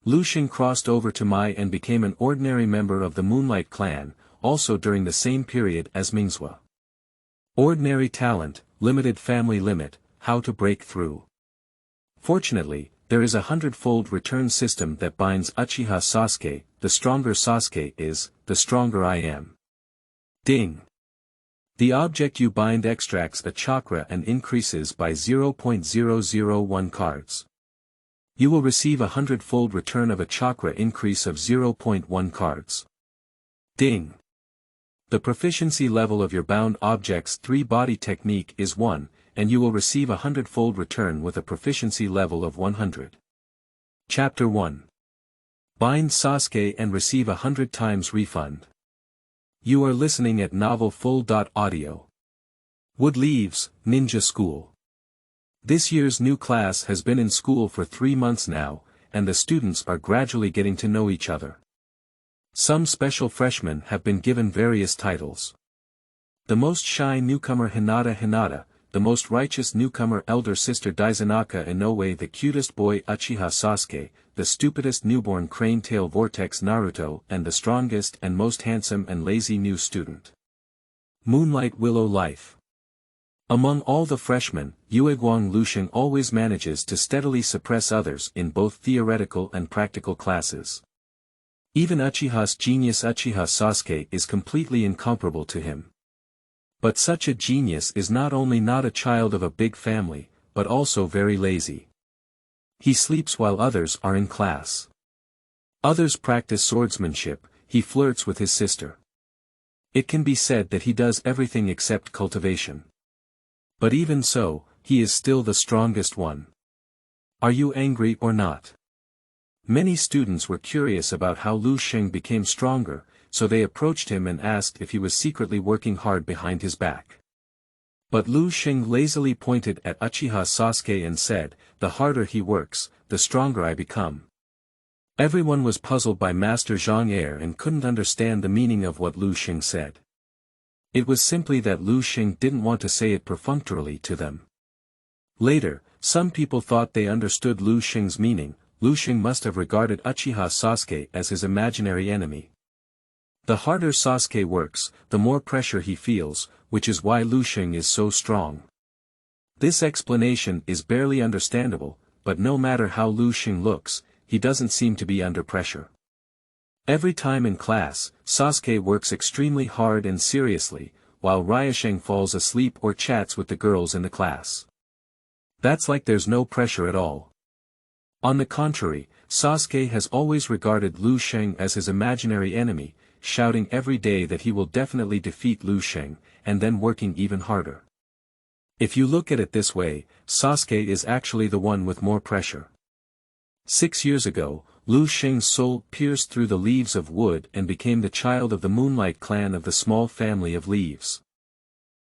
Liusheng crossed over to Muye and became an ordinary member of the Moonlight Clan, also during the same period as Mingzuo. Ordinary talent, limited family limit, how to break through. Fortunately, there is a 100-fold return system that binds Uchiha Sasuke. The stronger Sasuke is, the stronger I am. Ding. The object you bind extracts a chakra and increases by 0.001 cards. You will receive a 100-fold return of a chakra increase of 0.1 cards. Ding. The proficiency level of your bound object's 3-body technique is 1, and you will receive a 100-fold return with a proficiency level of 100. Chapter 1. Bind Sasuke and receive 100 times refund. You are listening at novelfull.audio. Wood Leaves, Ninja School. This year's new class has been in school for 3 months now, and the students are gradually getting to know each other. Some special freshmen have been given various titles. The most shy newcomer Hinata, the most righteous newcomer elder sister Daizunaka Inoue, the cutest boy Uchiha Sasuke, the stupidest newborn crane tail vortex Naruto, and the strongest and most handsome and lazy new student. Moonlight Willow Life. Among all the freshmen, Yueguang Liusheng always manages to steadily suppress others in both theoretical and practical classes. Even Uchiha's genius Uchiha Sasuke is completely incomparable to him. But such a genius is not only not a child of a big family, but also very lazy. He sleeps while others are in class. Others practice swordsmanship, he flirts with his sister. It can be said that he does everything except cultivation. But even so, he is still the strongest one. Are you angry or not? Many students were curious about how Liusheng became stronger, so they approached him and asked if he was secretly working hard behind his back. But Liusheng lazily pointed at Uchiha Sasuke and said, "The harder he works, the stronger I become." Everyone was puzzled by Master Zhang Er and couldn't understand the meaning of what Liusheng said. It was simply that Liusheng didn't want to say it perfunctorily to them. Later, some people thought they understood Liusheng's meaning. Liusheng must have regarded Uchiha Sasuke as his imaginary enemy. The harder Sasuke works, the more pressure he feels, which is why Liusheng is so strong. This explanation is barely understandable, but no matter how Liusheng looks, he doesn't seem to be under pressure. Every time in class, Sasuke works extremely hard and seriously, while Liusheng falls asleep or chats with the girls in the class. That's like there's no pressure at all. On the contrary, Sasuke has always regarded Liusheng as his imaginary enemy, shouting every day that he will definitely defeat Liusheng, and then working even harder. If you look at it this way, Sasuke is actually the one with more pressure. 6 years ago, Liusheng's soul pierced through the leaves of wood and became the child of the Moonlight Clan of the small family of leaves.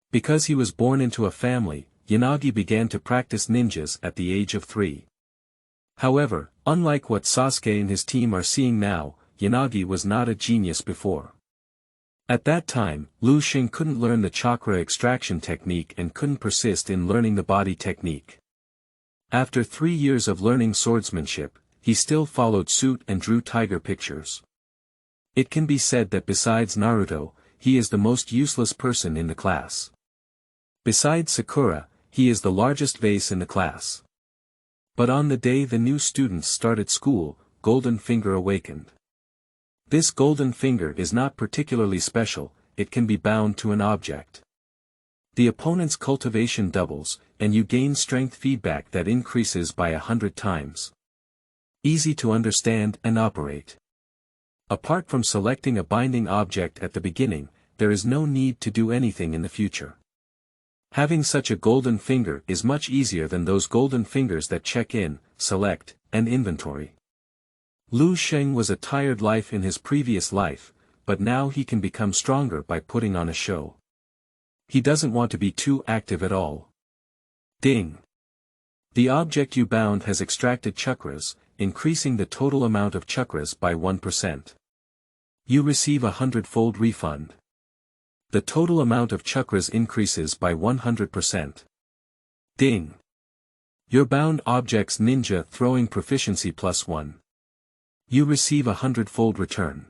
Because he was born into a family, Yanagi began to practice ninjas at the age of 3. However, unlike what Sasuke and his team are seeing now, Yanagi was not a genius before. At that time, Liusheng couldn't learn the chakra extraction technique and couldn't persist in learning the body technique. After 3 years of learning swordsmanship, he still followed suit and drew tiger pictures. It can be said that besides Naruto, he is the most useless person in the class. Besides Sakura, he is the largest vase in the class. But on the day the new students started school, Golden Finger awakened. This golden finger is not particularly special, it can be bound to an object. The opponent's cultivation doubles, and you gain strength feedback that increases by 100 times. Easy to understand and operate. Apart from selecting a binding object at the beginning, there is no need to do anything in the future. Having such a golden finger is much easier than those golden fingers that check in, select, and inventory. Liusheng was a tired life in his previous life, but now he can become stronger by putting on a show. He doesn't want to be too active at all. Ding! The object you bound has extracted chakras, increasing the total amount of chakras by 1%. You receive a 100-fold refund. The total amount of chakras increases by 100%. Ding! Your bound object's ninja throwing proficiency +1. You receive a 100-fold return.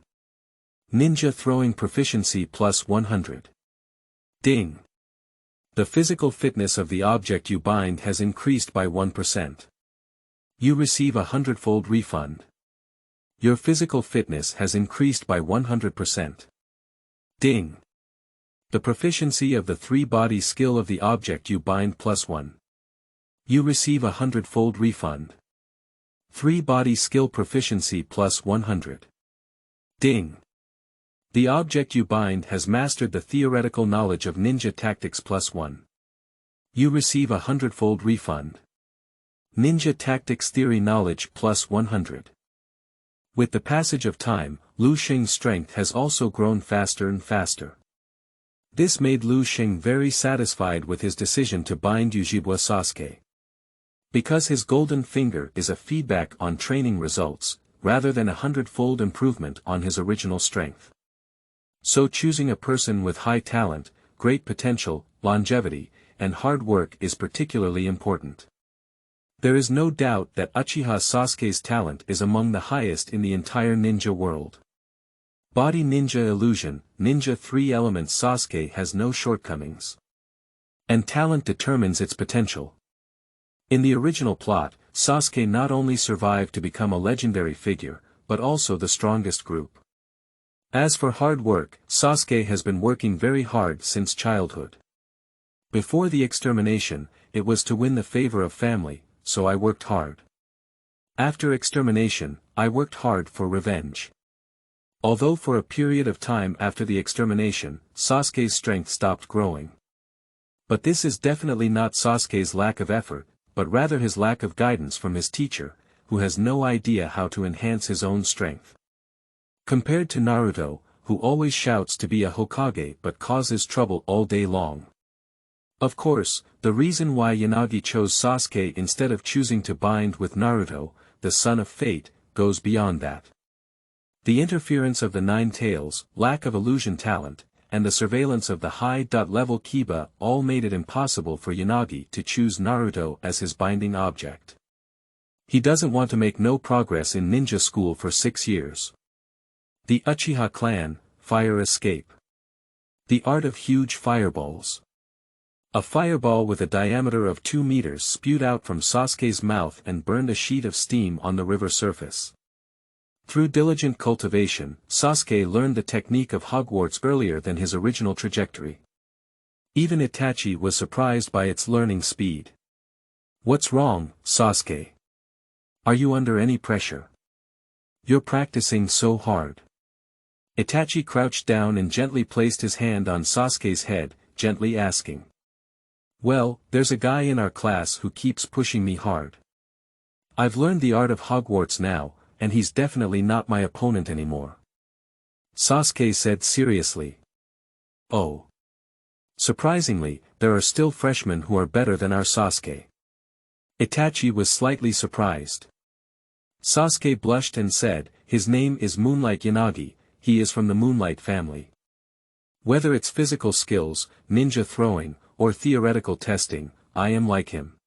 Ninja throwing proficiency plus 100. Ding. The physical fitness of the object you bind has increased by 1%. You receive a 100-fold refund. Your physical fitness has increased by 100%. Ding. The proficiency of the 3-body skill of the object you bind plus 1. You receive a 100-fold refund. 3-body skill proficiency plus 100. Ding. The object you bind has mastered the theoretical knowledge of ninja tactics plus 1. You receive a 100-fold refund. Ninja tactics theory knowledge plus 100. With the passage of time, Liusheng's strength has also grown faster and faster. This made Liusheng very satisfied with his decision to bind Uchiha Sasuke. Because his golden finger is a feedback on training results, rather than a 100-fold improvement on his original strength. So choosing a person with high talent, great potential, longevity, and hard work is particularly important. There is no doubt that Uchiha Sasuke's talent is among the highest in the entire ninja world. Body ninja illusion, ninja 3 elements. Sasuke has no shortcomings. And talent determines its potential. In the original plot, Sasuke not only survived to become a legendary figure, but also the strongest group. As for hard work, Sasuke has been working very hard since childhood. Before the extermination, it was to win the favor of family, so I worked hard. After extermination, I worked hard for revenge. Although for a period of time after the extermination, Sasuke's strength stopped growing. But this is definitely not Sasuke's lack of effort, but rather his lack of guidance from his teacher, who has no idea how to enhance his own strength. Compared to Naruto, who always shouts to be a Hokage but causes trouble all day long. Of course, the reason why Yanagi chose Sasuke instead of choosing to bind with Naruto, the son of fate, goes beyond that. The interference of the 9 tails, lack of illusion talent, and the surveillance of the high-level Kiba all made it impossible for Yanagi to choose Naruto as his binding object. He doesn't want to make no progress in ninja school for 6 years. The Uchiha Clan, Fire Escape. The art of huge fireballs. A fireball with a diameter of 2 meters spewed out from Sasuke's mouth and burned a sheet of steam on the river surface. Through diligent cultivation, Sasuke learned the technique of Hogwarts earlier than his original trajectory. Even Itachi was surprised by its learning speed. What's wrong, Sasuke? Are you under any pressure? You're practicing so hard. Itachi crouched down and gently placed his hand on Sasuke's head, gently asking. Well, there's a guy in our class who keeps pushing me hard. I've learned the art of Hogwarts now, and he's definitely not my opponent anymore. Sasuke said seriously. Oh. Surprisingly, there are still freshmen who are better than our Sasuke. Itachi was slightly surprised. Sasuke blushed and said, his name is Moonlight Yanagi, he is from the Moonlight family. Whether it's physical skills, ninja throwing, or theoretical testing, I am like him.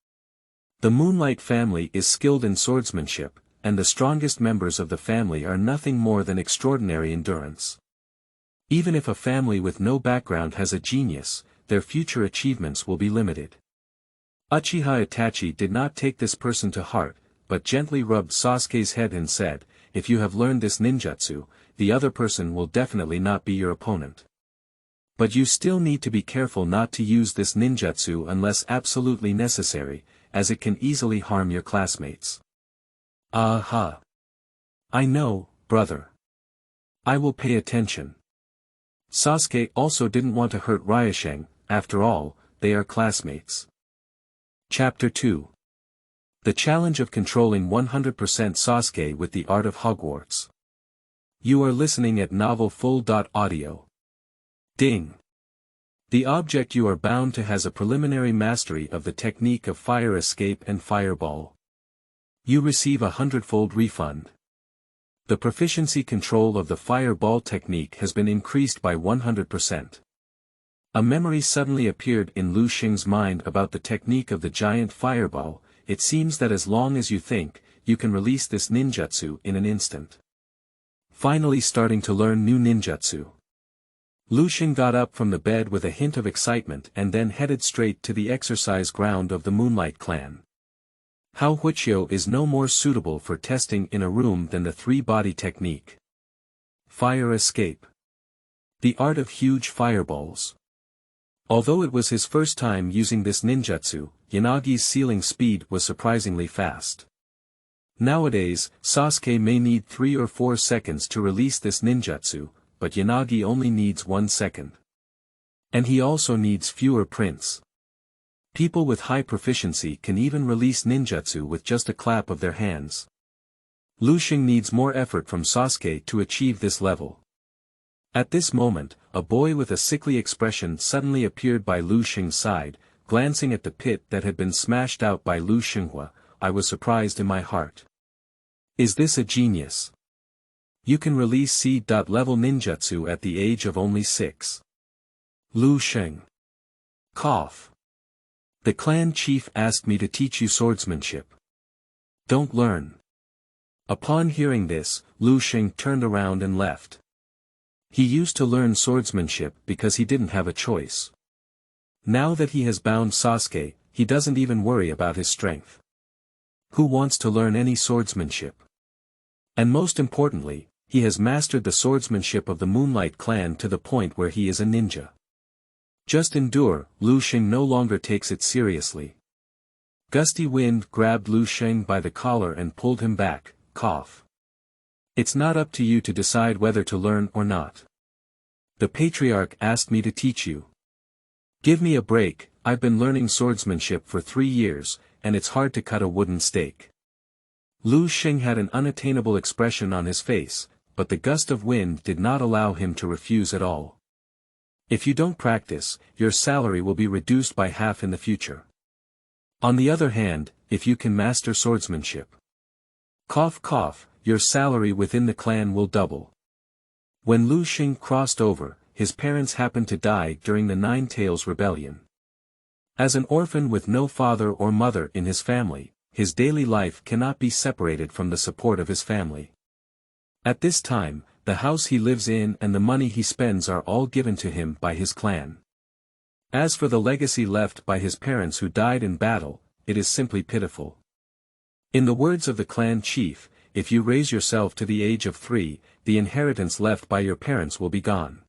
The Moonlight family is skilled in swordsmanship, and the strongest members of the family are nothing more than extraordinary endurance. Even if a family with no background has a genius, their future achievements will be limited. Uchiha Itachi did not take this person to heart, but gently rubbed Sasuke's head and said, if you have learned this ninjutsu, the other person will definitely not be your opponent. But you still need to be careful not to use this ninjutsu unless absolutely necessary, as it can easily harm your classmates. Aha! I know, brother. I will pay attention. Sasuke also didn't want to hurt Liusheng, after all, they are classmates. Chapter 2. The challenge of controlling 100% Sasuke with the art of Hogwarts. You are listening at Novel Full.audio. Ding. The object you are bound to has a preliminary mastery of the technique of fire escape and fireball. You receive a 100-fold refund. The proficiency control of the fireball technique has been increased by 100%. A memory suddenly appeared in Liusheng's mind about the technique of the giant fireball. It seems that as long as you think, you can release this ninjutsu in an instant. Finally starting to learn new ninjutsu. Liusheng got up from the bed with a hint of excitement and then headed straight to the exercise ground of the Moonlight Clan. How Huichyo is no more suitable for testing in a room than the three-body technique. Fire escape. The art of huge fireballs. Although it was his first time using this ninjutsu, Yanagi's ceiling speed was surprisingly fast. Nowadays, Sasuke may need 3 or 4 seconds to release this ninjutsu, but Yanagi only needs 1 second. And he also needs fewer prints. People with high proficiency can even release ninjutsu with just a clap of their hands. Liusheng needs more effort from Sasuke to achieve this level. At this moment, a boy with a sickly expression suddenly appeared by Liusheng's side, glancing at the pit that had been smashed out by Liusheng. I was surprised in my heart. Is this a genius? You can release C-level ninjutsu at the age of only 6. Liusheng. Cough. The clan chief asked me to teach you swordsmanship. Don't learn. Upon hearing this, Liusheng turned around and left. He used to learn swordsmanship because he didn't have a choice. Now that he has bound Sasuke, he doesn't even worry about his strength. Who wants to learn any swordsmanship? And most importantly, he has mastered the swordsmanship of the Moonlight Clan to the point where he is a ninja. Just endure. Liusheng no longer takes it seriously. Gusty wind grabbed Liusheng by the collar and pulled him back. Cough. It's not up to you to decide whether to learn or not. The patriarch asked me to teach you. Give me a break. I've been learning swordsmanship for 3 years, and it's hard to cut a wooden stake. Liusheng had an unattainable expression on his face, but the gust of wind did not allow him to refuse at all. If you don't practice, your salary will be reduced by half in the future. On the other hand, if you can master swordsmanship, cough cough, your salary within the clan will double. When Liusheng crossed over, his parents happened to die during the Nine Tails Rebellion. As an orphan with no father or mother in his family, his daily life cannot be separated from the support of his family. At this time, the house he lives in and the money he spends are all given to him by his clan. As for the legacy left by his parents who died in battle, it is simply pitiful. In the words of the clan chief, if you raise yourself to the age of 3, the inheritance left by your parents will be gone.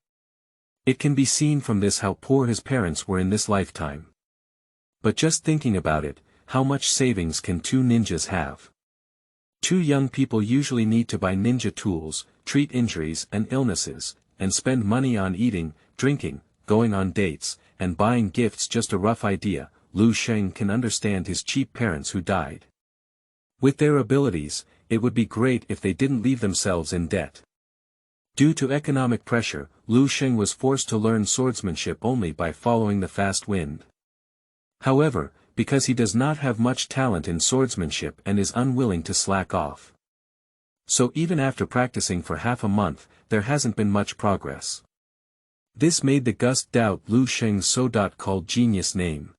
It can be seen from this how poor his parents were in this lifetime. But just thinking about it, how much savings can 2 ninjas have? 2 young people usually need to buy ninja tools, treat injuries and illnesses, and spend money on eating, drinking, going on dates, and buying gifts. Just a rough idea. Liusheng can understand his cheap parents who died. With their abilities, it would be great if they didn't leave themselves in debt. Due to economic pressure, Liusheng was forced to learn swordsmanship only by following the fast wind. However, because he does not have much talent in swordsmanship and is unwilling to slack off. So even after practicing for half a month, there hasn't been much progress. This made the gust doubt Liusheng's so-called genius name.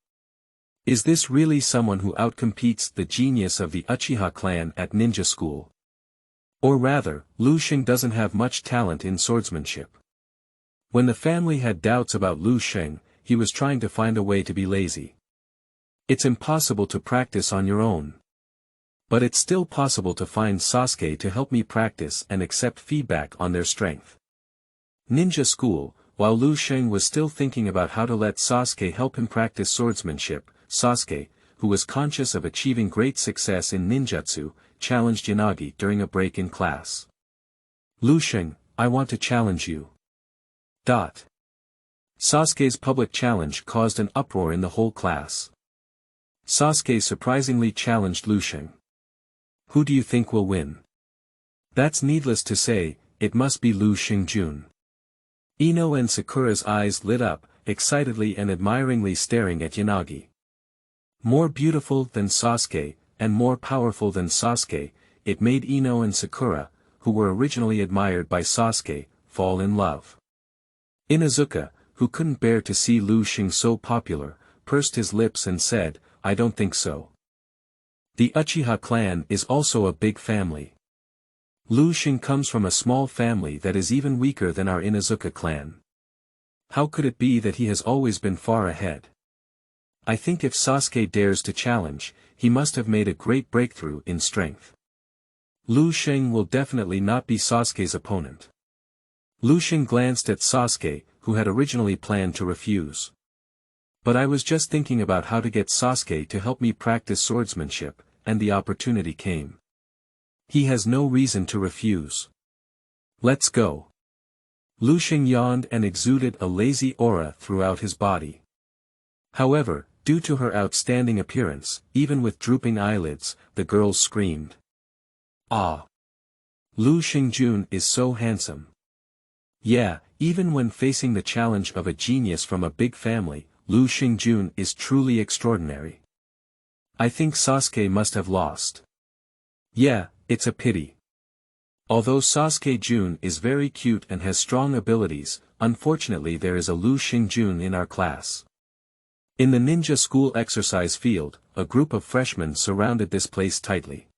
Is this really someone who outcompetes the genius of the Uchiha clan at ninja school? Or rather, Liusheng doesn't have much talent in swordsmanship. When the family had doubts about Liusheng, he was trying to find a way to be lazy. It's impossible to practice on your own. But it's still possible to find Sasuke to help me practice and accept feedback on their strength. Ninja school. While Liusheng was still thinking about how to let Sasuke help him practice swordsmanship, Sasuke, who was conscious of achieving great success in ninjutsu, challenged Yanagi during a break in class. Liusheng, I want to challenge you. Sasuke's public challenge caused an uproar in the whole class. Sasuke surprisingly challenged Liusheng. Who do you think will win? That's needless to say, it must be Liusheng Jun. Ino and Sakura's eyes lit up, excitedly and admiringly staring at Yanagi. More beautiful than Sasuke, and more powerful than Sasuke, it made Ino and Sakura, who were originally admired by Sasuke, fall in love. Inuzuka, who couldn't bear to see Liusheng so popular, pursed his lips and said, I don't think so. The Uchiha clan is also a big family. Liusheng comes from a small family that is even weaker than our Inuzuka clan. How could it be that he has always been far ahead? I think if Sasuke dares to challenge, he must have made a great breakthrough in strength. Liusheng will definitely not be Sasuke's opponent. Liusheng glanced at Sasuke, who had originally planned to refuse. But I was just thinking about how to get Sasuke to help me practice swordsmanship, and the opportunity came. He has no reason to refuse. Let's go. Liusheng yawned and exuded a lazy aura throughout his body. However, due to her outstanding appearance, even with drooping eyelids, the girls screamed. Ah! Liusheng Jun is so handsome. Yeah, even when facing the challenge of a genius from a big family, Liusheng Jun is truly extraordinary. I think Sasuke must have lost. Yeah, it's a pity. Although Sasuke Jun is very cute and has strong abilities, unfortunately there is a Liusheng Jun in our class. In the ninja school exercise field, a group of freshmen surrounded this place tightly.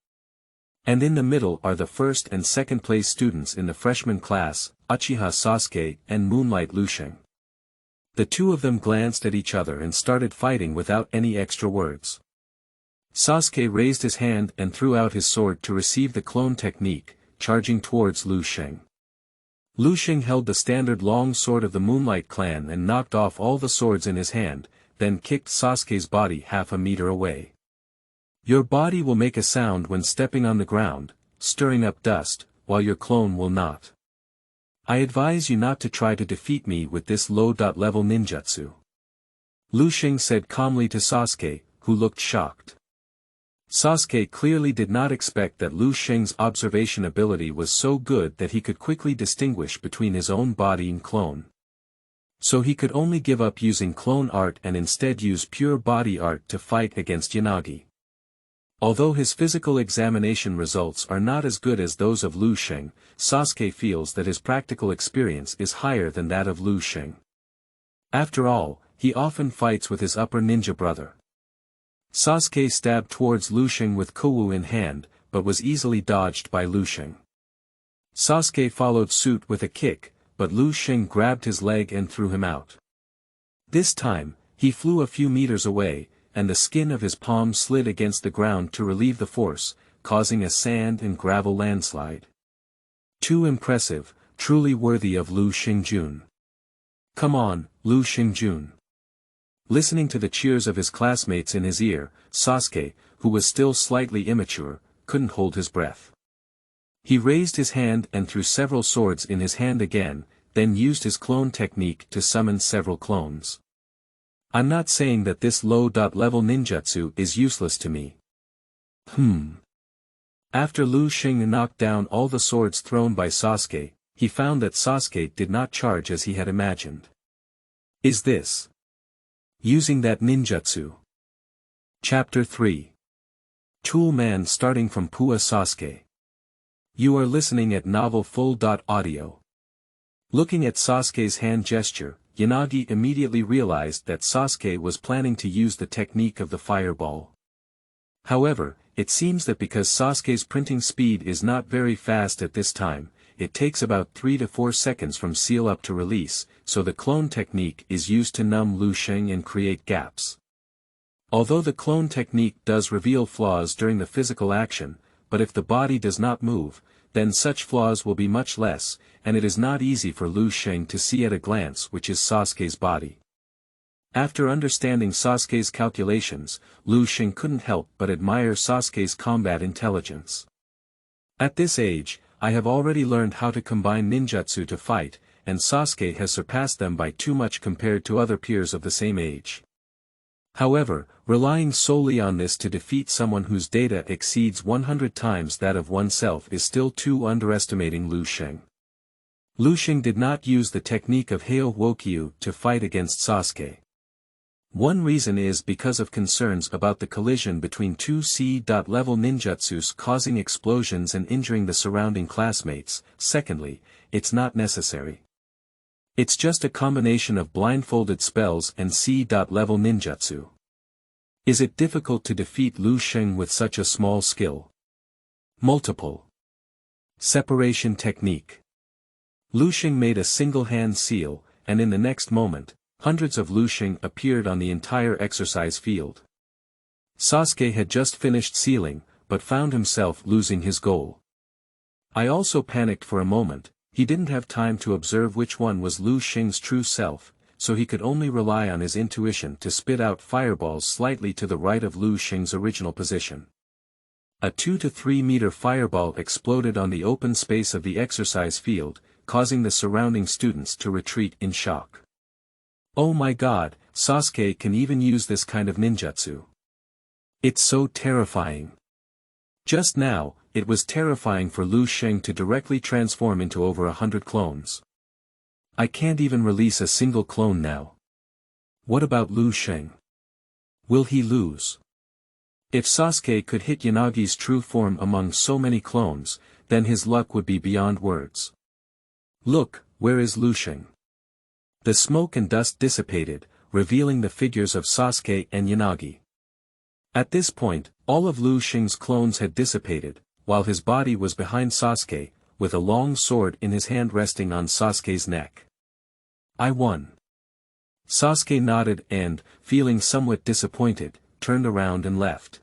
And in the middle are the first and second place students in the freshman class, Uchiha Sasuke and Moonlight Liusheng. The two of them glanced at each other and started fighting without any extra words. Sasuke raised his hand and threw out his sword to receive the clone technique, charging towards Liusheng. Liusheng held the standard long sword of the Moonlight Clan and knocked off all the swords in his hand, then kicked Sasuke's body half a meter away. Your body will make a sound when stepping on the ground, stirring up dust, while your clone will not. I advise you not to try to defeat me with this low-level ninjutsu. Liusheng said calmly to Sasuke, who looked shocked. Sasuke clearly did not expect that Liusheng's observation ability was so good that he could quickly distinguish between his own body and clone. So he could only give up using clone art and instead use pure body art to fight against Yanagi. Although his physical examination results are not as good as those of Liusheng, Sasuke feels that his practical experience is higher than that of Liusheng. After all, he often fights with his upper ninja brother. Sasuke stabbed towards Liusheng with Gouyu in hand, but was easily dodged by Liusheng. Sasuke followed suit with a kick, but Liusheng grabbed his leg and threw him out. This time, he flew a few meters away, and the skin of his palm slid against the ground to relieve the force, causing a sand and gravel landslide. Too impressive, truly worthy of Liusheng Jun. Come on, Liusheng Jun. Listening to the cheers of his classmates in his ear, Sasuke, who was still slightly immature, couldn't hold his breath. He raised his hand and threw several swords in his hand again, then used his clone technique to summon several clones. I'm not saying that this low-level ninjutsu is useless to me. After Liusheng knocked down all the swords thrown by Sasuke, he found that Sasuke did not charge as he had imagined. Is this using that ninjutsu? Chapter 3. Tool Man starting from Pua Sasuke. You are listening at Novel Full.audio. Looking at Sasuke's hand gesture, Yanagi immediately realized that Sasuke was planning to use the technique of the fireball. However, it seems that because Sasuke's printing speed is not very fast at this time, it takes about 3 to 4 seconds from seal up to release, so the clone technique is used to numb Liusheng and create gaps. Although the clone technique does reveal flaws during the physical action, but if the body does not move, then such flaws will be much less, and it is not easy for Liusheng to see at a glance which is Sasuke's body. After understanding Sasuke's calculations, Liusheng couldn't help but admire Sasuke's combat intelligence. At this age, I have already learned how to combine ninjutsu to fight, and Sasuke has surpassed them by too much compared to other peers of the same age. However, relying solely on this to defeat someone whose data exceeds 100 times that of oneself is still too underestimating Liusheng. Liusheng did not use the technique of Heiho Wokyu to fight against Sasuke. One reason is because of concerns about the collision between two C-level ninjutsus causing explosions and injuring the surrounding classmates. Secondly, it's not necessary. It's just a combination of blindfolded spells and C-level ninjutsu. Is it difficult to defeat Liusheng with such a small skill? Multiple. Separation technique. Liusheng made a single-hand seal, and in the next moment, hundreds of Liusheng appeared on the entire exercise field. Sasuke had just finished sealing, but found himself losing his goal. I also panicked for a moment. He didn't have time to observe which one was Liusheng's true self, so he could only rely on his intuition to spit out fireballs slightly to the right of Liusheng's original position. A 2 to 3 meter fireball exploded on the open space of the exercise field, causing the surrounding students to retreat in shock. Oh my god, Sasuke can even use this kind of ninjutsu. It's so terrifying. Just now, it was terrifying for Liusheng to directly transform into over 100 clones. I can't even release a single clone now. What about Liusheng? Will he lose? If Sasuke could hit Yanagi's true form among so many clones, then his luck would be beyond words. Look, where is Liusheng? The smoke and dust dissipated, revealing the figures of Sasuke and Yanagi. At this point, all of Liusheng's clones had dissipated, while his body was behind Sasuke, with a long sword in his hand resting on Sasuke's neck. I won. Sasuke nodded and, feeling somewhat disappointed, turned around and left.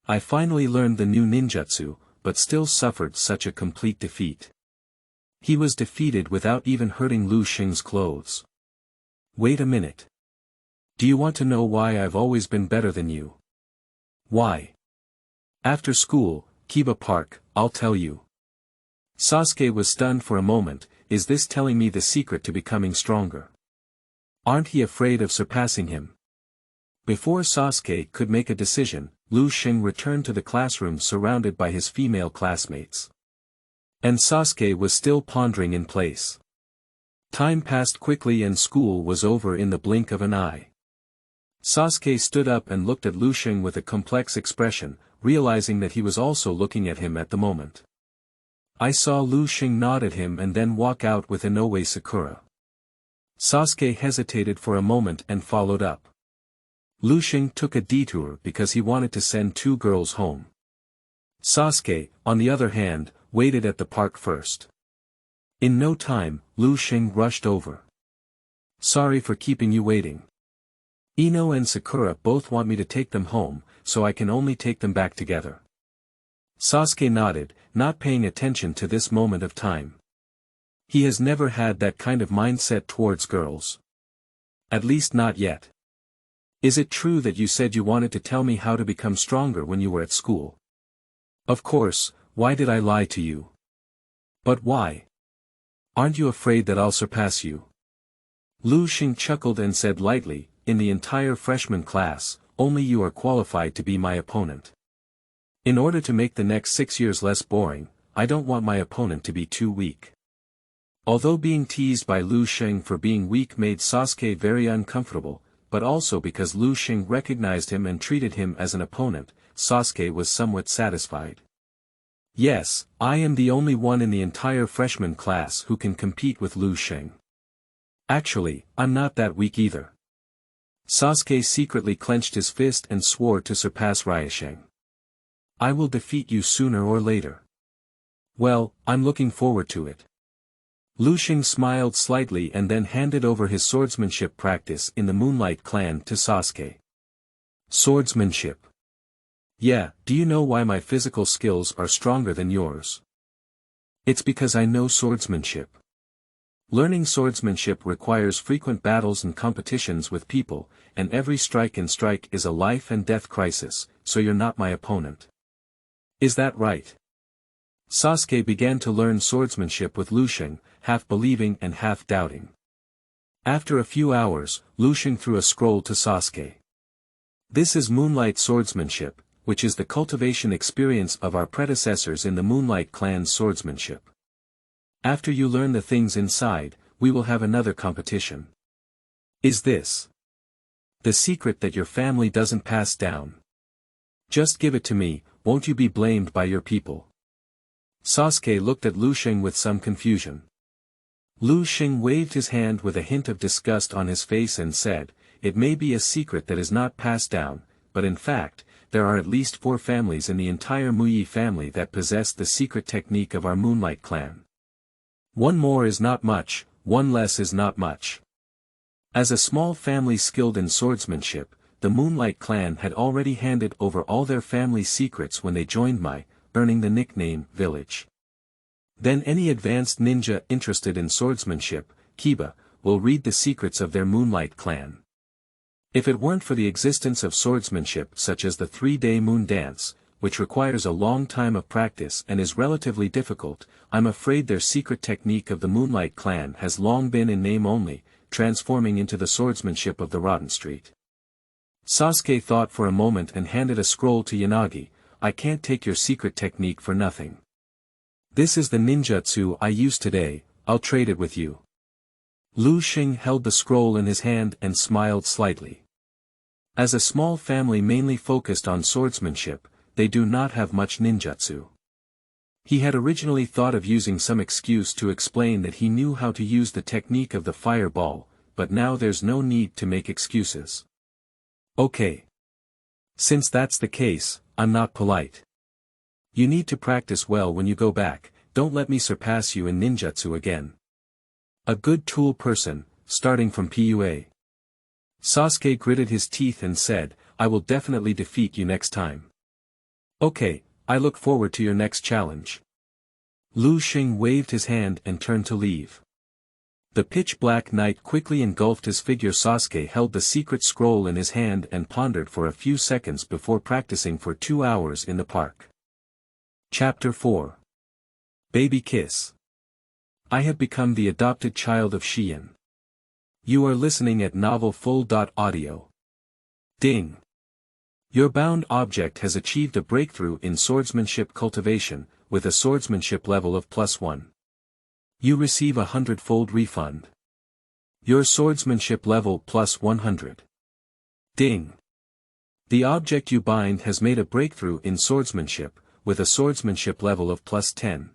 I finally learned the new ninjutsu, but still suffered such a complete defeat. He was defeated without even hurting Liusheng's clothes. Wait a minute. Do you want to know why I've always been better than you? Why? After school, Kiba Park, I'll tell you. Sasuke was stunned for a moment. Is this telling me the secret to becoming stronger? Aren't he afraid of surpassing him? Before Sasuke could make a decision, Liusheng returned to the classroom surrounded by his female classmates. And Sasuke was still pondering in place. Time passed quickly and school was over in the blink of an eye. Sasuke stood up and looked at Liusheng with a complex expression, realizing that he was also looking at him at the moment. I saw Liusheng nod at him and then walk out with Inoue Sakura. Sasuke hesitated for a moment and followed up. Liusheng took a detour because he wanted to send 2 girls home. Sasuke, on the other hand, waited at the park first. In no time, Liusheng rushed over. Sorry for keeping you waiting. Ino and Sakura both want me to take them home, so I can only take them back together. Sasuke nodded, not paying attention to this moment of time. He has never had that kind of mindset towards girls. At least not yet. Is it true that you said you wanted to tell me how to become stronger when you were at school? Of course, why did I lie to you? But why? Aren't you afraid that I'll surpass you? Liusheng chuckled and said lightly, in the entire freshman class, only you are qualified to be my opponent. In order to make the next 6 years less boring, I don't want my opponent to be too weak. Although being teased by Liusheng for being weak made Sasuke very uncomfortable, but also because Liusheng recognized him and treated him as an opponent, Sasuke was somewhat satisfied. Yes, I am the only one in the entire freshman class who can compete with Liusheng. Actually, I'm not that weak either. Sasuke secretly clenched his fist and swore to surpass Liusheng. I will defeat you sooner or later. Well, I'm looking forward to it. Liusheng smiled slightly and then handed over his swordsmanship practice in the Moonlight Clan to Sasuke. Swordsmanship. Yeah, do you know why my physical skills are stronger than yours? It's because I know swordsmanship. Learning swordsmanship requires frequent battles and competitions with people, and every strike is a life and death crisis, so you're not my opponent. Is that right? Sasuke began to learn swordsmanship with Liusheng, half believing and half doubting. After a few hours, Liusheng threw a scroll to Sasuke. This is Moonlight Swordsmanship, which is the cultivation experience of our predecessors in the Moonlight Clan's swordsmanship. After you learn the things inside, we will have another competition. Is this the secret that your family doesn't pass down? Just give it to me, won't you be blamed by your people? Sasuke looked at Liusheng with some confusion. Liusheng waved his hand with a hint of disgust on his face and said, it may be a secret that is not passed down, but in fact, there are at least 4 families in the entire Muye family that possess the secret technique of our Moonlight Clan. One more is not much, one less is not much. As a small family skilled in swordsmanship, the Moonlight Clan had already handed over all their family secrets when they joined my, earning the nickname, Village. Then any advanced ninja interested in swordsmanship, Kiba, will read the secrets of their Moonlight Clan. If it weren't for the existence of swordsmanship such as the 3-day moon dance, which requires a long time of practice and is relatively difficult, I'm afraid their secret technique of the Moonlight Clan has long been in name only, transforming into the swordsmanship of the Rotten Street. Sasuke thought for a moment and handed a scroll to Yanagi. I can't take your secret technique for nothing. This is the ninjutsu I use today, I'll trade it with you. Liusheng held the scroll in his hand and smiled slightly. As a small family mainly focused on swordsmanship, they do not have much ninjutsu. He had originally thought of using some excuse to explain that he knew how to use the technique of the fireball, but now there's no need to make excuses. Okay. Since that's the case, I'm not polite. You need to practice well when you go back, don't let me surpass you in ninjutsu again. A good tool person, starting from PUA. Sasuke gritted his teeth and said, I will definitely defeat you next time. Okay, I look forward to your next challenge. Liusheng waved his hand and turned to leave. The pitch-black night quickly engulfed his figure. Sasuke held the secret scroll in his hand and pondered for a few seconds before practicing for 2 hours in the park. Chapter 4. Baby Kiss. I have become the adopted child of Xiyan. You are listening at novelfull.audio. Ding. Your bound object has achieved a breakthrough in swordsmanship cultivation, with a swordsmanship level of +1. You receive a 100-fold refund. Your swordsmanship level +100. Ding. The object you bind has made a breakthrough in swordsmanship, with a swordsmanship level of +10.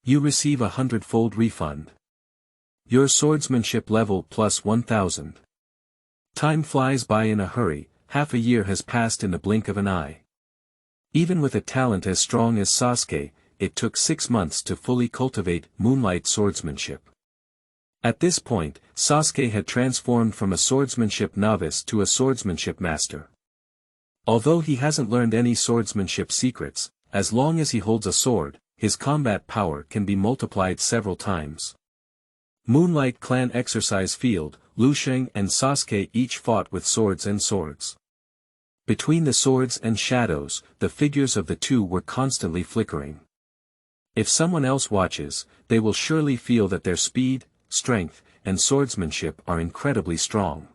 You receive a 100-fold refund. Your swordsmanship level +1000. Time flies by in a hurry, half a year has passed in the blink of an eye. Even with a talent as strong as Sasuke, it took 6 months to fully cultivate moonlight swordsmanship. At this point, Sasuke had transformed from a swordsmanship novice to a swordsmanship master. Although he hasn't learned any swordsmanship secrets, as long as he holds a sword, his combat power can be multiplied several times. Moonlight Clan exercise field, Liusheng and Sasuke each fought with swords and swords. Between the swords and shadows, the figures of the two were constantly flickering. If someone else watches, they will surely feel that their speed, strength, and swordsmanship are incredibly strong.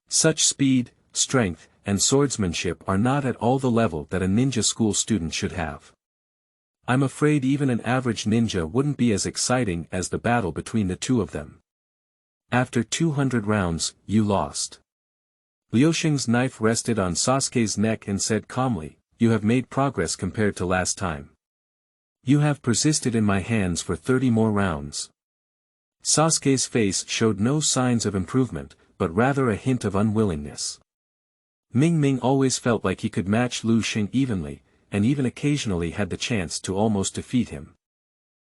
Such speed, strength, and swordsmanship are not at all the level that a ninja school student should have. I'm afraid even an average ninja wouldn't be as exciting as the battle between the two of them. After 200 rounds, you lost. Liusheng's knife rested on Sasuke's neck and said calmly, you have made progress compared to last time. You have persisted in my hands for 30 more rounds. Sasuke's face showed no signs of improvement, but rather a hint of unwillingness. Ming always felt like he could match Liusheng evenly, and even occasionally had the chance to almost defeat him.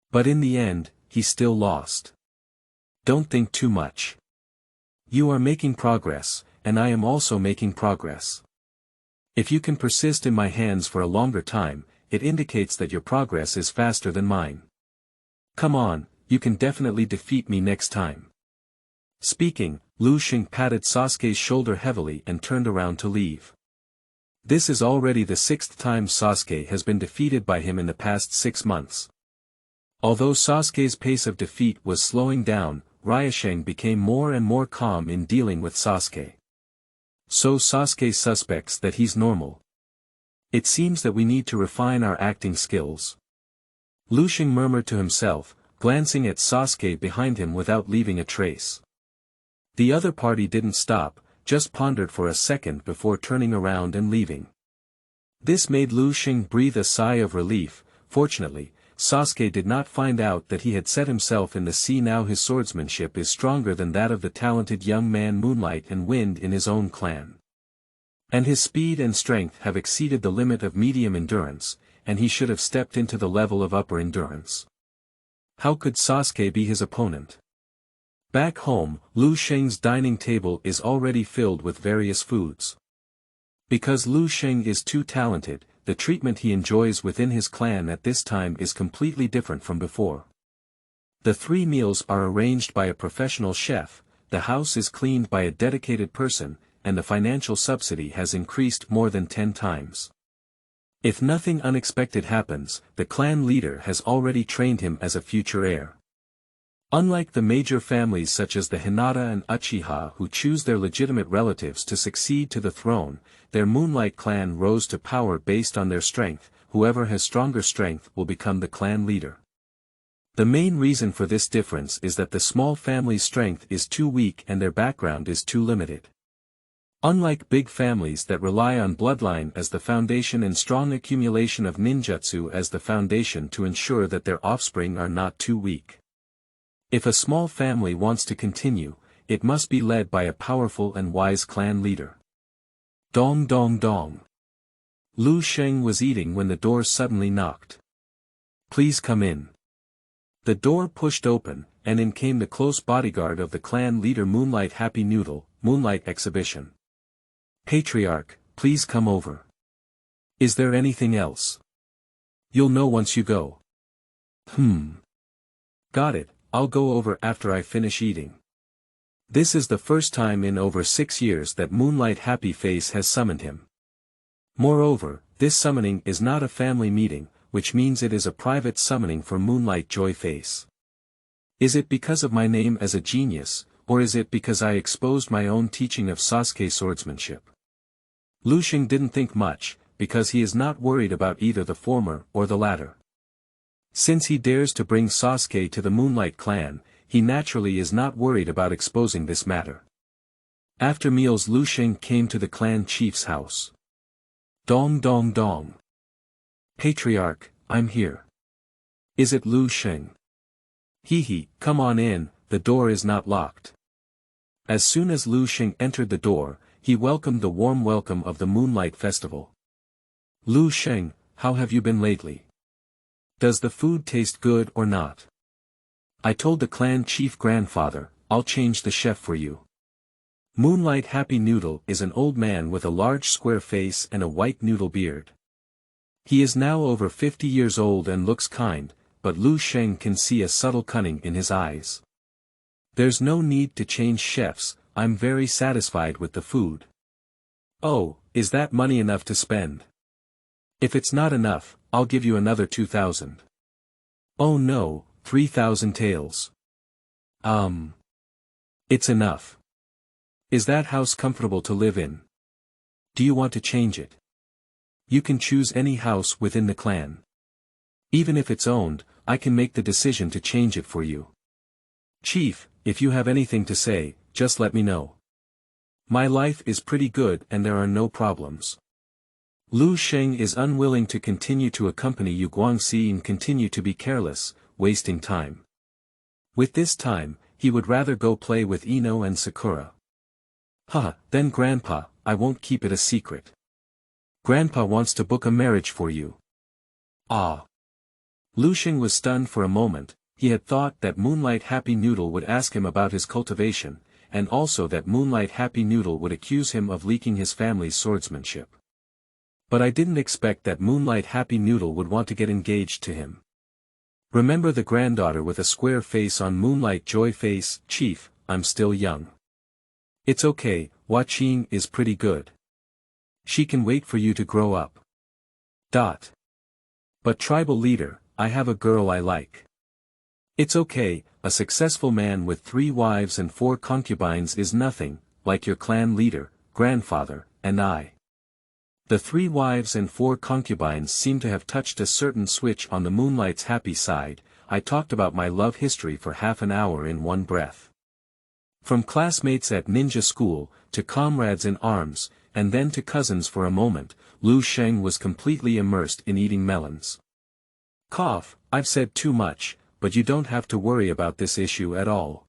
But in the end, he still lost. Don't think too much. You are making progress, and I am also making progress. If you can persist in my hands for a longer time, it indicates that your progress is faster than mine. Come on, you can definitely defeat me next time. Speaking, Liusheng patted Sasuke's shoulder heavily and turned around to leave. This is already the 6th time Sasuke has been defeated by him in the past 6 months. Although Sasuke's pace of defeat was slowing down, Liusheng became more and more calm in dealing with Sasuke. So Sasuke suspects that he's normal. It seems that we need to refine our acting skills. Liusheng murmured to himself, glancing at Sasuke behind him without leaving a trace. The other party didn't stop, just pondered for a second before turning around and leaving. This made Liusheng breathe a sigh of relief. Fortunately, Sasuke did not find out that he had set himself in the sea. Now his swordsmanship is stronger than that of the talented young man Moonlight and Wind in his own clan. And his speed and strength have exceeded the limit of medium endurance, and he should have stepped into the level of upper endurance. How could Sasuke be his opponent? Back home, Liusheng's dining table is already filled with various foods. Because Liusheng is too talented, the treatment he enjoys within his clan at this time is completely different from before. The 3 meals are arranged by a professional chef, the house is cleaned by a dedicated person, and the financial subsidy has increased more than 10 times. If nothing unexpected happens, the clan leader has already trained him as a future heir. Unlike the major families such as the Hinata and Uchiha who choose their legitimate relatives to succeed to the throne, their Moonlight Clan rose to power based on their strength. Whoever has stronger strength will become the clan leader. The main reason for this difference is that the small family's strength is too weak and their background is too limited. Unlike big families that rely on bloodline as the foundation and strong accumulation of ninjutsu as the foundation to ensure that their offspring are not too weak. If a small family wants to continue, it must be led by a powerful and wise clan leader. Dong dong dong. Liusheng was eating when the door suddenly knocked. Please come in. The door pushed open, and in came the close bodyguard of the clan leader Moonlight Happy Noodle, Moonlight Exhibition. Patriarch, please come over. Is there anything else? You'll know once you go. Got it, I'll go over after I finish eating. This is the first time in over 6 years that Moonlight Happy Face has summoned him. Moreover, this summoning is not a family meeting, which means it is a private summoning for Moonlight Joy Face. Is it because of my name as a genius, or is it because I exposed my own teaching of Sasuke swordsmanship? Liusheng didn't think much, because he is not worried about either the former or the latter. Since he dares to bring Sasuke to the Moonlight Clan, he naturally is not worried about exposing this matter. After meals Liusheng came to the clan chief's house. Dong dong dong. Patriarch, I'm here. Is it Liusheng? Hee, come on in, the door is not locked. As soon as Liusheng entered the door, he welcomed the warm welcome of the Moonlight Festival. Liusheng, how have you been lately? Does the food taste good or not? I told the clan chief grandfather, I'll change the chef for you. Moonlight Happy Noodle is an old man with a large square face and a white noodle beard. He is now over 50 years old and looks kind, but Liusheng can see a subtle cunning in his eyes. There's no need to change chefs, I'm very satisfied with the food. Oh, is that money enough to spend? If it's not enough, I'll give you another 2,000. Oh no, 3,000 taels. It's enough. Is that house comfortable to live in? Do you want to change it? You can choose any house within the clan. Even if it's owned, I can make the decision to change it for you. Chief, if you have anything to say, just let me know. My life is pretty good and there are no problems. Liusheng is unwilling to continue to accompany Yu Guangxi and continue to be careless, wasting time. With this time, he would rather go play with Ino and Sakura. Then Grandpa, I won't keep it a secret. Grandpa wants to book a marriage for you. Ah. Liusheng was stunned for a moment. He had thought that Moonlight Happy Noodle would ask him about his cultivation, and also that Moonlight Happy Noodle would accuse him of leaking his family's swordsmanship. But I didn't expect that Moonlight Happy Noodle would want to get engaged to him. Remember the granddaughter with a square face on Moonlight Joy Face, Chief, I'm still young. It's okay, Qian is pretty good. She can wait for you to grow up. But tribal leader, I have a girl I like. It's okay, a successful man with 3 wives and 4 concubines is nothing, like your clan leader, grandfather, and I. The 3 wives and 4 concubines seem to have touched a certain switch on the Moonlight's happy side. I talked about my love history for half an hour in one breath. From classmates at ninja school, to comrades in arms, and then to cousins for a moment, Liusheng was completely immersed in eating melons. I've said too much, but you don't have to worry about this issue at all.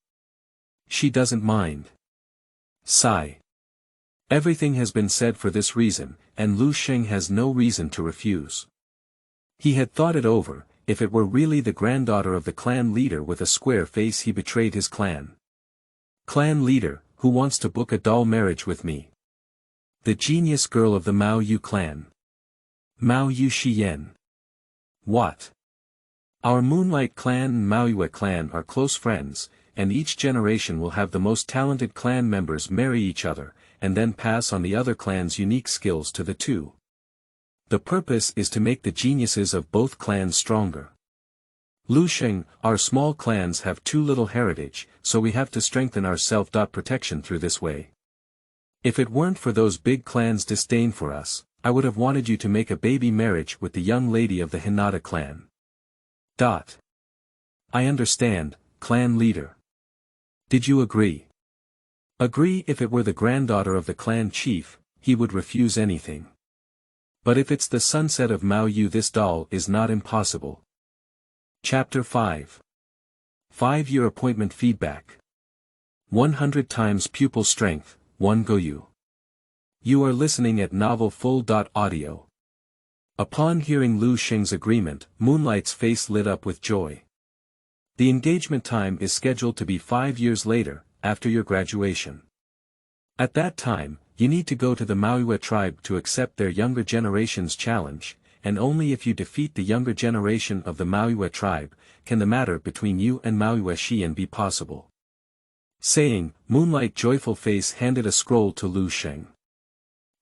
She doesn't mind. Sigh. Everything has been said for this reason, and Liusheng has no reason to refuse. He had thought it over. If it were really the granddaughter of the clan leader with a square face, he betrayed his clan. Clan leader, who wants to book a doll marriage with me? The genius girl of the Mao Yue clan. Mao Yue Xi Yan. What? Our Moonlight Clan and Mao Yue Clan are close friends, and each generation will have the most talented clan members marry each other, and then pass on the other clan's unique skills to the two. The purpose is to make the geniuses of both clans stronger. Liusheng, our small clans have too little heritage, so we have to strengthen our self-protection through this way. If it weren't for those big clans' disdain for us, I would have wanted you to make a baby marriage with the young lady of the Hinata clan. I understand, clan leader. Did you agree? Agree. If it were the granddaughter of the clan chief, he would refuse anything. But if it's the sunset of Mao Yue, this doll is not impossible. Chapter 5. 5-year appointment feedback. 100 times pupil strength, 1 Gouyu. You are listening at Novel Full.audio. Upon hearing Liusheng's agreement, Moonlight's face lit up with joy. The engagement time is scheduled to be 5 years later, after your graduation. At that time, you need to go to the Mao Yue tribe to accept their younger generation's challenge, and only if you defeat the younger generation of the Mao Yue tribe, can the matter between you and Mao Yue Xi Yan be possible. Saying, Moonlight joyful face handed a scroll to Liusheng.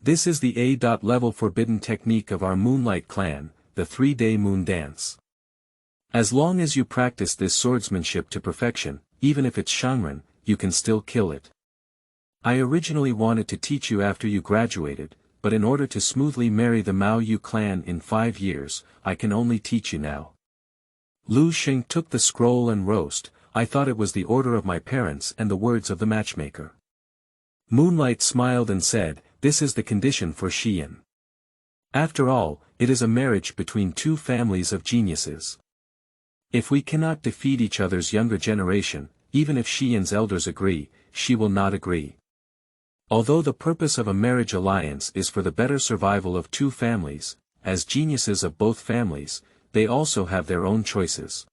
This is the A-level forbidden technique of our Moonlight Clan, the 3-day moon dance. As long as you practice this swordsmanship to perfection, even if it's Shangren, you can still kill it. I originally wanted to teach you after you graduated, but in order to smoothly marry the Mao Yue clan in 5 years, I can only teach you now. Liusheng took the scroll and roast. I thought it was the order of my parents and the words of the matchmaker. Moonlight smiled and said, this is the condition for Qian. After all, it is a marriage between two families of geniuses. If we cannot defeat each other's younger generation, even if Qian's elders agree, she will not agree. Although the purpose of a marriage alliance is for the better survival of two families, as geniuses of both families, they also have their own choices.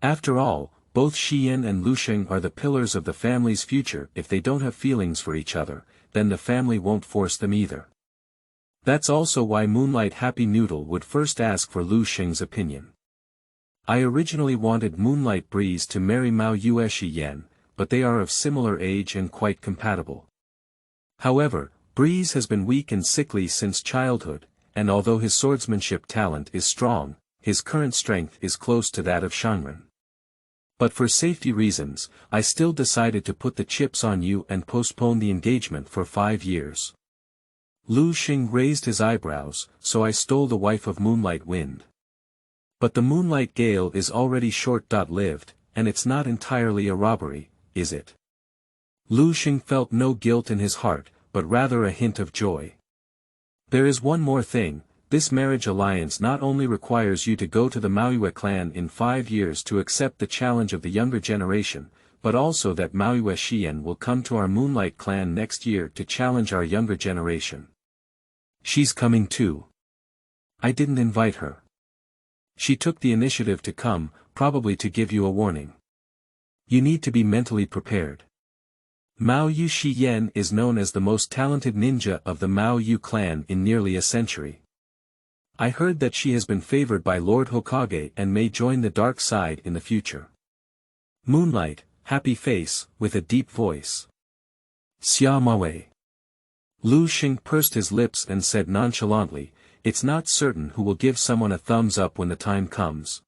After all, both Qian and Liusheng are the pillars of the family's future. If they don't have feelings for each other, then the family won't force them either. That's also why Moonlight Happy Noodle would first ask for Liusheng's opinion. I originally wanted Moonlight Breeze to marry Mao Yue Xi Yan, but they are of similar age and quite compatible. However, Breeze has been weak and sickly since childhood, and although his swordsmanship talent is strong, his current strength is close to that of Shangren. But for safety reasons, I still decided to put the chips on you and postpone the engagement for 5 years. Liusheng raised his eyebrows, so I stole the wife of Moonlight Wind. But the Moonlight Gale is already short-lived, and it's not entirely a robbery, is it? Liusheng felt no guilt in his heart, but rather a hint of joy. There is one more thing. This marriage alliance not only requires you to go to the Mao Yue clan in 5 years to accept the challenge of the younger generation, but also that Mao Yue Xi Yan will come to our Moonlight clan next year to challenge our younger generation. She's coming too. I didn't invite her. She took the initiative to come, probably to give you a warning. You need to be mentally prepared. Mao Yue Xi Yan is known as the most talented ninja of the Mao Yue clan in nearly a century. I heard that she has been favored by Lord Hokage and may join the dark side in the future. Moonlight, happy face, with a deep voice. Xia Mawe. Liusheng pursed his lips and said nonchalantly, it's not certain who will give someone a thumbs up when the time comes.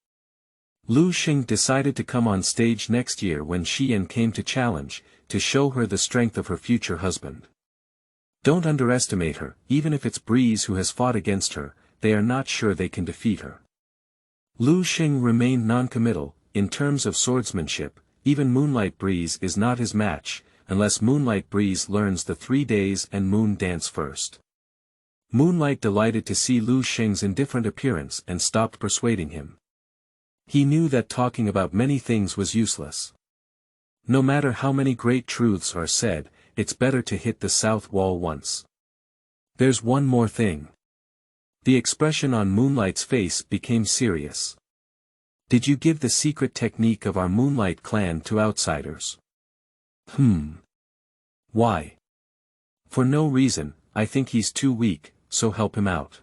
Liusheng decided to come on stage next year when Xiyan came to challenge, to show her the strength of her future husband. Don't underestimate her. Even if it's Breeze who has fought against her, they are not sure they can defeat her. Liusheng remained noncommittal. In terms of swordsmanship, even Moonlight Breeze is not his match, unless Moonlight Breeze learns the 3 days and moon dance first. Moonlight delighted to see Liusheng's indifferent appearance and stopped persuading him. He knew that talking about many things was useless. No matter how many great truths are said, it's better to hit the south wall once. There's one more thing. The expression on Moonlight's face became serious. Did you give the secret technique of our Moonlight Clan to outsiders? Why? For no reason, I think he's too weak, so help him out.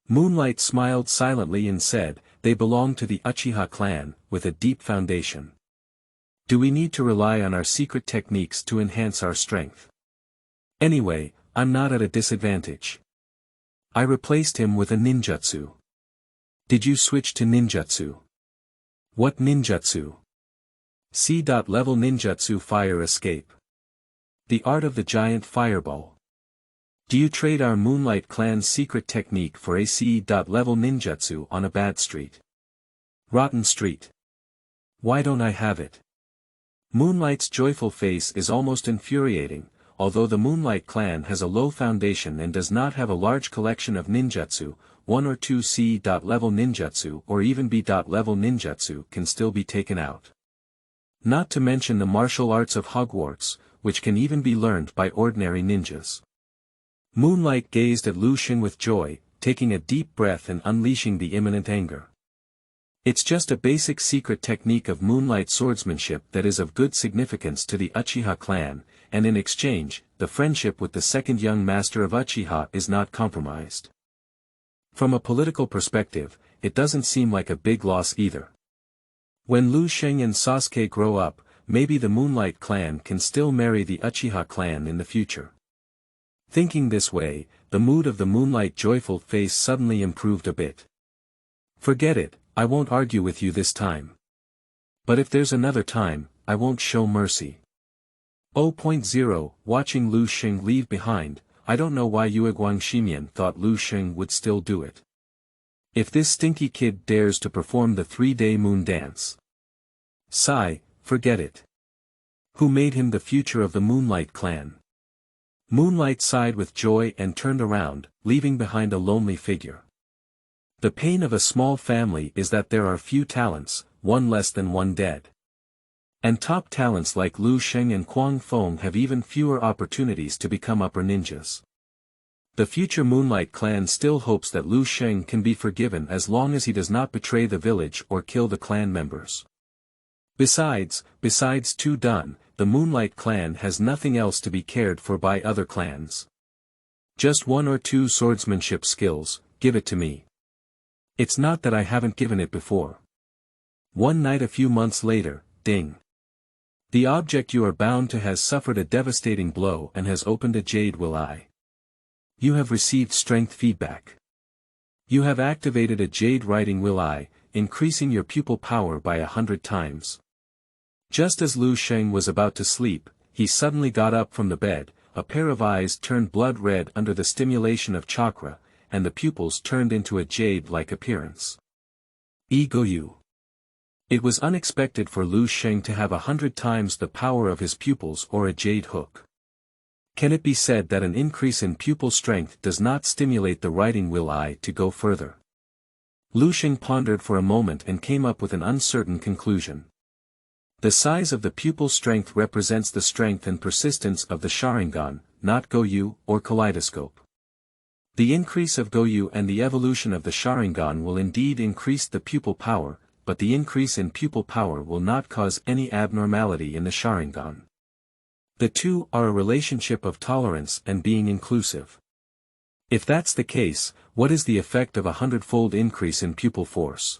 Moonlight smiled silently and said, they belong to the Uchiha clan, with a deep foundation. Do we need to rely on our secret techniques to enhance our strength? Anyway, I'm not at a disadvantage. I replaced him with a ninjutsu. Did you switch to ninjutsu? What ninjutsu? C.level ninjutsu fire escape. The art of the giant fireball. Do you trade our Moonlight Clan's secret technique for a CE.level ninjutsu on a bad street? Rotten street. Why don't I have it? Moonlight's joyful face is almost infuriating, although the Moonlight Clan has a low foundation and does not have a large collection of ninjutsu, 1 or 2 CE.level ninjutsu or even B.level ninjutsu can still be taken out. Not to mention the martial arts of Hogwarts, which can even be learned by ordinary ninjas. Moonlight gazed at Liusheng with joy, taking a deep breath and unleashing the imminent anger. It's just a basic secret technique of Moonlight swordsmanship that is of good significance to the Uchiha clan, and in exchange, the friendship with the second young master of Uchiha is not compromised. From a political perspective, it doesn't seem like a big loss either. When Liusheng and Sasuke grow up, maybe the Moonlight Clan can still marry the Uchiha clan in the future. Thinking this way, the mood of the Moonlight joyful face suddenly improved a bit. Forget it, I won't argue with you this time. But if there's another time, I won't show mercy. 0.0 Watching Liusheng leave behind, I don't know why Yue Xi Yan thought Liusheng would still do it. If this stinky kid dares to perform the 3-day moon dance. Sigh, forget it. Who made him the future of the Moonlight Clan? Moonlight sighed with joy and turned around, leaving behind a lonely figure. The pain of a small family is that there are few talents, one less than one dead. And top talents like Liusheng and Quang Feng have even fewer opportunities to become upper ninjas. The future Moonlight Clan still hopes that Liusheng can be forgiven as long as he does not betray the village or kill the clan members. Besides too done, the Moonlight Clan has nothing else to be cared for by other clans. Just 1 or 2 swordsmanship skills, give it to me. It's not that I haven't given it before. One night a few months later, ding. The object you are bound to has suffered a devastating blow and has opened a jade will eye. You have received strength feedback. You have activated a jade writing will eye, increasing your pupil power by 100 times. Just as Liusheng was about to sleep, he suddenly got up from the bed, a pair of eyes turned blood red under the stimulation of chakra, and the pupils turned into a jade-like appearance. Gouyu. It was unexpected for Liusheng to have 100 times the power of his pupils or a jade hook. Can it be said that an increase in pupil strength does not stimulate the writing will eye to go further? Liusheng pondered for a moment and came up with an uncertain conclusion. The size of the pupil strength represents the strength and persistence of the Sharingan, not Gouyu or kaleidoscope. The increase of Gouyu and the evolution of the Sharingan will indeed increase the pupil power, but the increase in pupil power will not cause any abnormality in the Sharingan. The two are a relationship of tolerance and being inclusive. If that's the case, what is the effect of a 100-fold increase in pupil force?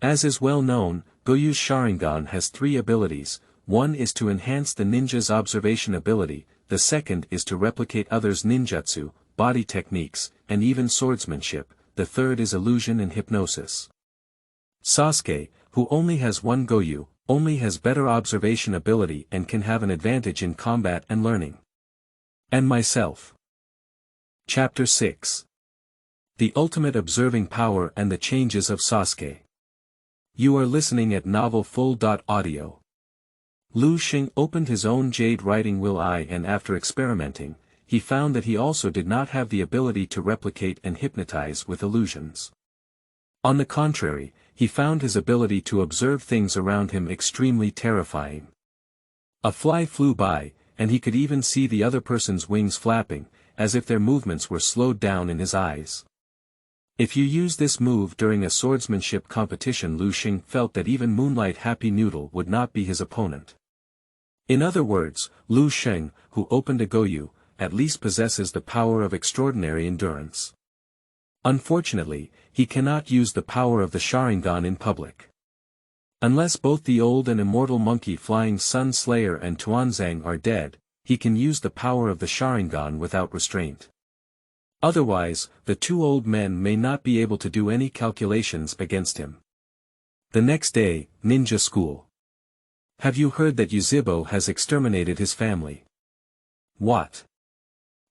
As is well known, Gouyu's Sharingan has 3 abilities. One is to enhance the ninja's observation ability, the second is to replicate others' ninjutsu, body techniques, and even swordsmanship, the third is illusion and hypnosis. Sasuke, who only has 1 Gouyu, only has better observation ability and can have an advantage in combat and learning. And myself. Chapter 6. The Ultimate Observing Power and the Changes of Sasuke. You are listening at Novel Full.audio. Liusheng opened his own jade writing will eye and after experimenting, he found that he also did not have the ability to replicate and hypnotize with illusions. On the contrary, he found his ability to observe things around him extremely terrifying. A fly flew by, and he could even see the other person's wings flapping, as if their movements were slowed down in his eyes. If you use this move during a swordsmanship competition, Liusheng felt that even Moonlight Happy Noodle would not be his opponent. In other words, Liusheng, who opened a Gouyu, at least possesses the power of extraordinary endurance. Unfortunately, he cannot use the power of the Sharingan in public. Unless both the old and immortal monkey Flying Sun Slayer and Tuanzang are dead, he can use the power of the Sharingan without restraint. Otherwise, the two old men may not be able to do any calculations against him. The next day, ninja school. Have you heard that Yuzhibo has exterminated his family? What?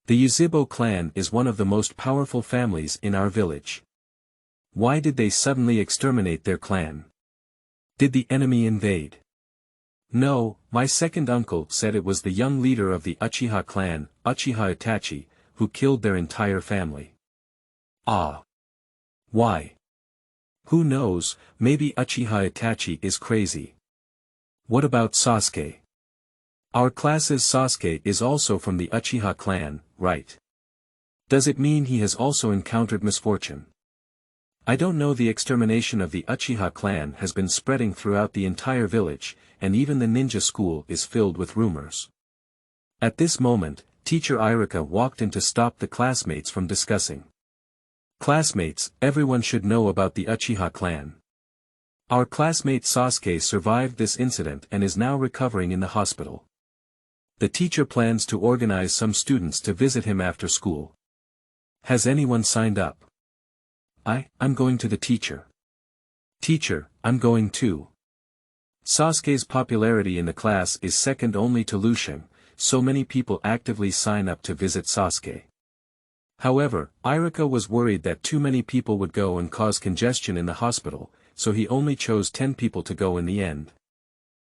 The Yuzhibo clan is one of the most powerful families in our village. Why did they suddenly exterminate their clan? Did the enemy invade? No, my second uncle said it was the young leader of the Uchiha clan, Uchiha Itachi, who killed their entire family. Ah. Why? Who knows, maybe Uchiha Itachi is crazy. What about Sasuke? Our class's Sasuke is also from the Uchiha clan, right? Does it mean he has also encountered misfortune? I don't know. The extermination of the Uchiha clan has been spreading throughout the entire village, and even the ninja school is filled with rumors. At this moment, Teacher Irika walked in to stop the classmates from discussing. Classmates, everyone should know about the Uchiha clan. Our classmate Sasuke survived this incident and is now recovering in the hospital. The teacher plans to organize some students to visit him after school. Has anyone signed up? I'm going to the teacher. Teacher, I'm going too. Sasuke's popularity in the class is second only to Liusheng, so many people actively sign up to visit Sasuke. However, Irika was worried that too many people would go and cause congestion in the hospital, so he only chose 10 people to go in the end.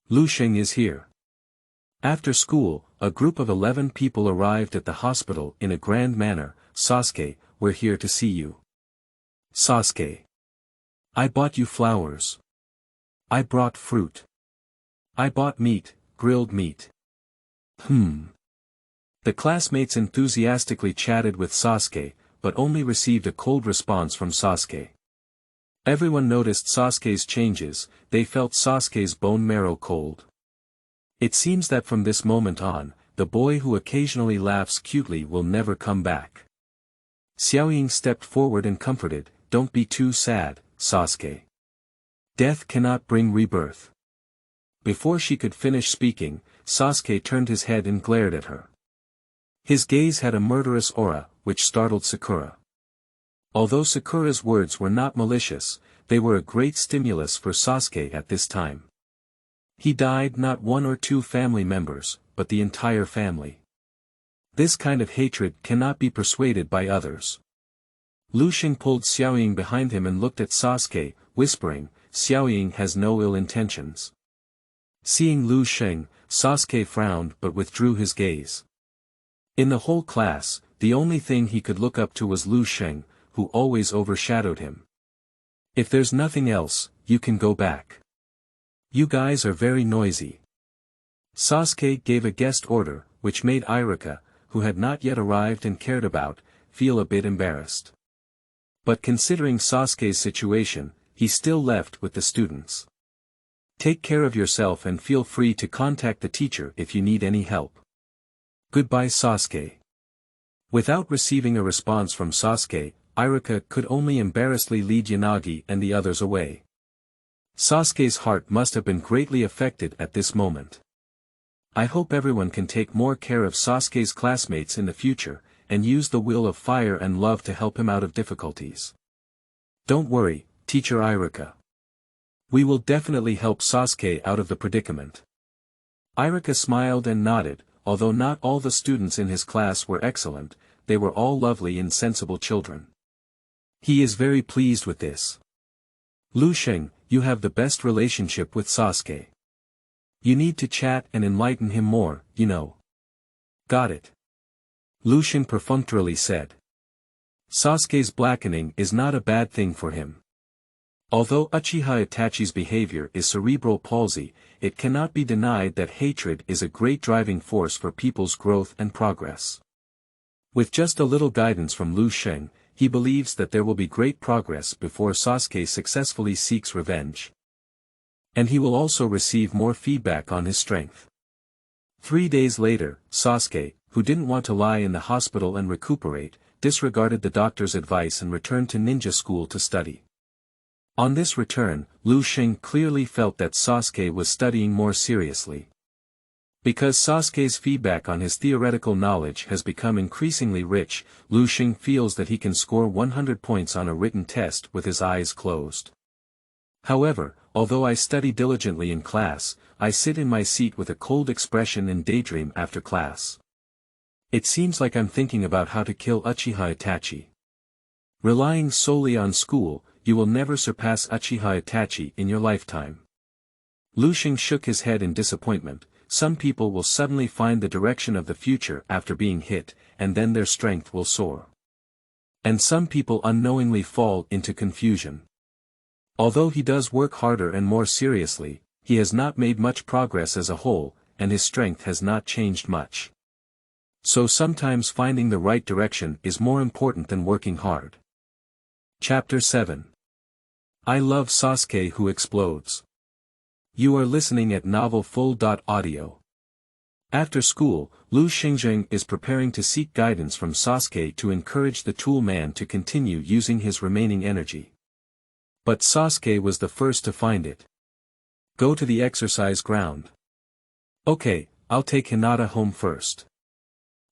Liusheng is here. After school, a group of 11 people arrived at the hospital in a grand manner. Sasuke, we're here to see you. Sasuke. I bought you flowers. I brought fruit. I bought meat, grilled meat. The classmates enthusiastically chatted with Sasuke, but only received a cold response from Sasuke. Everyone noticed Sasuke's changes. They felt Sasuke's bone marrow cold. It seems that from this moment on, the boy who occasionally laughs cutely will never come back. Xiaoying stepped forward and comforted, "Don't be too sad, Sasuke. Death cannot bring rebirth." Before she could finish speaking, Sasuke turned his head and glared at her. His gaze had a murderous aura, which startled Sakura. Although Sakura's words were not malicious, they were a great stimulus for Sasuke at this time. He died not one or two family members, but the entire family. This kind of hatred cannot be persuaded by others. Liusheng pulled Xiaoying behind him and looked at Sasuke, whispering, "Xiaoying has no ill intentions." Seeing Liusheng, Sasuke frowned but withdrew his gaze. In the whole class, the only thing he could look up to was Liusheng, who always overshadowed him. "If there's nothing else, you can go back. You guys are very noisy." Sasuke gave a guest order, which made Irika, who had not yet arrived and cared about, feel a bit embarrassed. But considering Sasuke's situation, he still left with the students. "Take care of yourself and feel free to contact the teacher if you need any help. Goodbye, Sasuke." Without receiving a response from Sasuke, Irika could only embarrassedly lead Yanagi and the others away. Sasuke's heart must have been greatly affected at this moment. I hope everyone can take more care of Sasuke's classmates in the future, and use the will of fire and love to help him out of difficulties. Don't worry, Teacher Irika. We will definitely help Sasuke out of the predicament. Irika smiled and nodded. Although not all the students in his class were excellent, they were all lovely and sensible children. He is very pleased with this. Liusheng, you have the best relationship with Sasuke. You need to chat and enlighten him more, you know. Got it. Liusheng perfunctorily said. Sasuke's blackening is not a bad thing for him. Although Uchiha Itachi's behavior is cerebral palsy, it cannot be denied that hatred is a great driving force for people's growth and progress. With just a little guidance from Liusheng, he believes that there will be great progress before Sasuke successfully seeks revenge. And he will also receive more feedback on his strength. 3 days later, Sasuke, who didn't want to lie in the hospital and recuperate, disregarded the doctor's advice and returned to ninja school to study. On this return, Liusheng clearly felt that Sasuke was studying more seriously. Because Sasuke's feedback on his theoretical knowledge has become increasingly rich, Liusheng feels that he can score 100 points on a written test with his eyes closed. However, although I study diligently in class, I sit in my seat with a cold expression and daydream after class. It seems like I'm thinking about how to kill Uchiha Itachi. Relying solely on school, you will never surpass Uchiha Itachi in your lifetime. Liusheng shook his head in disappointment. Some people will suddenly find the direction of the future after being hit, and then their strength will soar. And some people unknowingly fall into confusion. Although he does work harder and more seriously, he has not made much progress as a whole, and his strength has not changed much. So sometimes finding the right direction is more important than working hard. Chapter 7. I love Sasuke who explodes. You are listening at novelfull.audio. After school, Liusheng is preparing to seek guidance from Sasuke to encourage the tool man to continue using his remaining energy. But Sasuke was the first to find it. Go to the exercise ground. Okay, I'll take Hinata home first.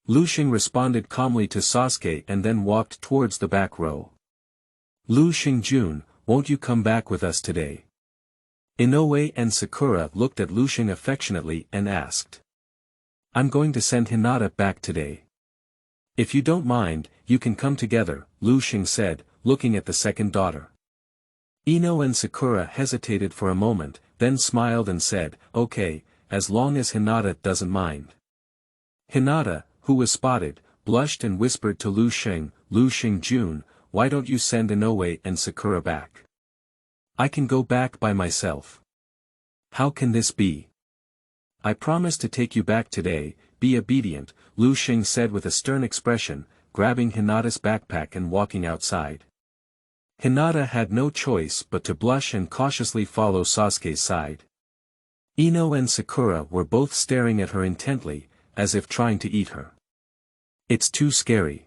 Liusheng responded calmly to Sasuke and then walked towards the back row. Liusheng-jun, won't you come back with us today? Inoue and Sakura looked at Liusheng affectionately and asked. I'm going to send Hinata back today. If you don't mind, you can come together, Liusheng said, looking at the second daughter. Ino and Sakura hesitated for a moment, then smiled and said, okay, as long as Hinata doesn't mind. Hinata, who was spotted, blushed and whispered to Liusheng, Liusheng-jun, why don't you send Inoue and Sakura back? I can go back by myself. How can this be? I promise to take you back today, be obedient, Liusheng said with a stern expression, grabbing Hinata's backpack and walking outside. Hinata had no choice but to blush and cautiously follow Sasuke's side. Ino and Sakura were both staring at her intently, as if trying to eat her. It's too scary.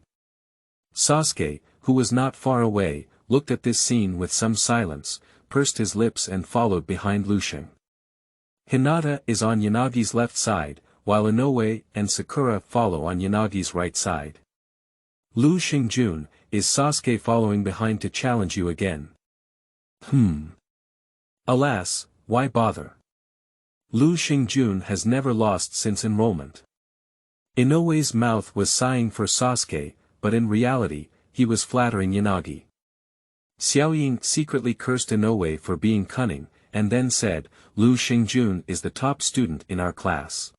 Sasuke, who was not far away, looked at this scene with some silence, pursed his lips and followed behind Liusheng. Hinata is on Yanagi's left side, while Inoue and Sakura follow on Yanagi's right side. Liusheng-jun, is Sasuke following behind to challenge you again? Alas, why bother? Liusheng-jun has never lost since enrollment. Inoue's mouth was sighing for Sasuke, but in reality, he was flattering Yanagi. Xiaoying secretly cursed Inoue for being cunning, and then said, Liusheng-jun is the top student in our class.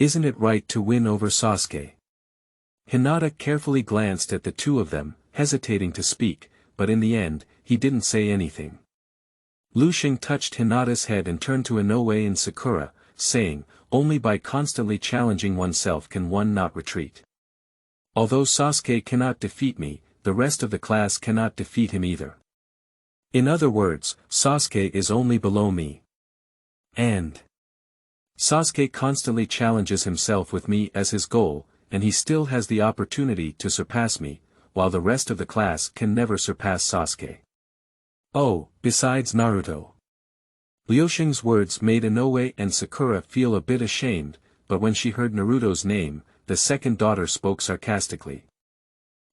Isn't it right to win over Sasuke? Hinata carefully glanced at the two of them, hesitating to speak, but in the end, he didn't say anything. Liusheng touched Hinata's head and turned to Inoue and Sakura, saying, only by constantly challenging oneself can one not retreat. Although Sasuke cannot defeat me, the rest of the class cannot defeat him either. In other words, Sasuke is only below me. And Sasuke constantly challenges himself with me as his goal, and he still has the opportunity to surpass me, while the rest of the class can never surpass Sasuke. Oh, besides Naruto. Liusheng's words made Inoue and Sakura feel a bit ashamed, but when she heard Naruto's name, the second daughter spoke sarcastically.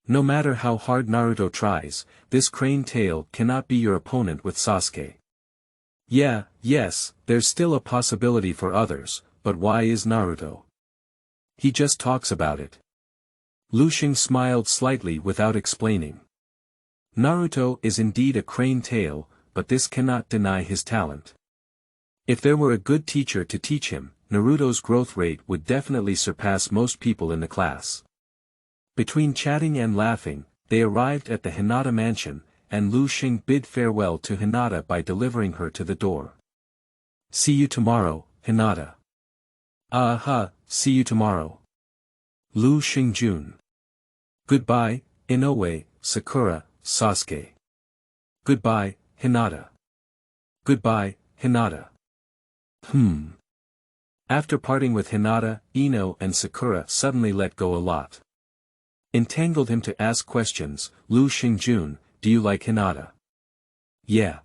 No matter how hard Naruto tries, this crane tail cannot be your opponent with Sasuke. Yes, there's still a possibility for others, but why is Naruto? He just talks about it. Liusheng smiled slightly without explaining. Naruto is indeed a crane tail, but this cannot deny his talent. If there were a good teacher to teach him, Naruto's growth rate would definitely surpass most people in the class. Between chatting and laughing, they arrived at the Hinata mansion, and Liusheng bid farewell to Hinata by delivering her to the door. See you tomorrow, Hinata. See you tomorrow. Liusheng Jun. Goodbye, Inoue, Sakura, Sasuke. Goodbye, Hinata. Goodbye, Hinata. After parting with Hinata, Ino and Sakura suddenly let go a lot. Entangled him to ask questions. Liusheng Jun, do you like Hinata? Yeah.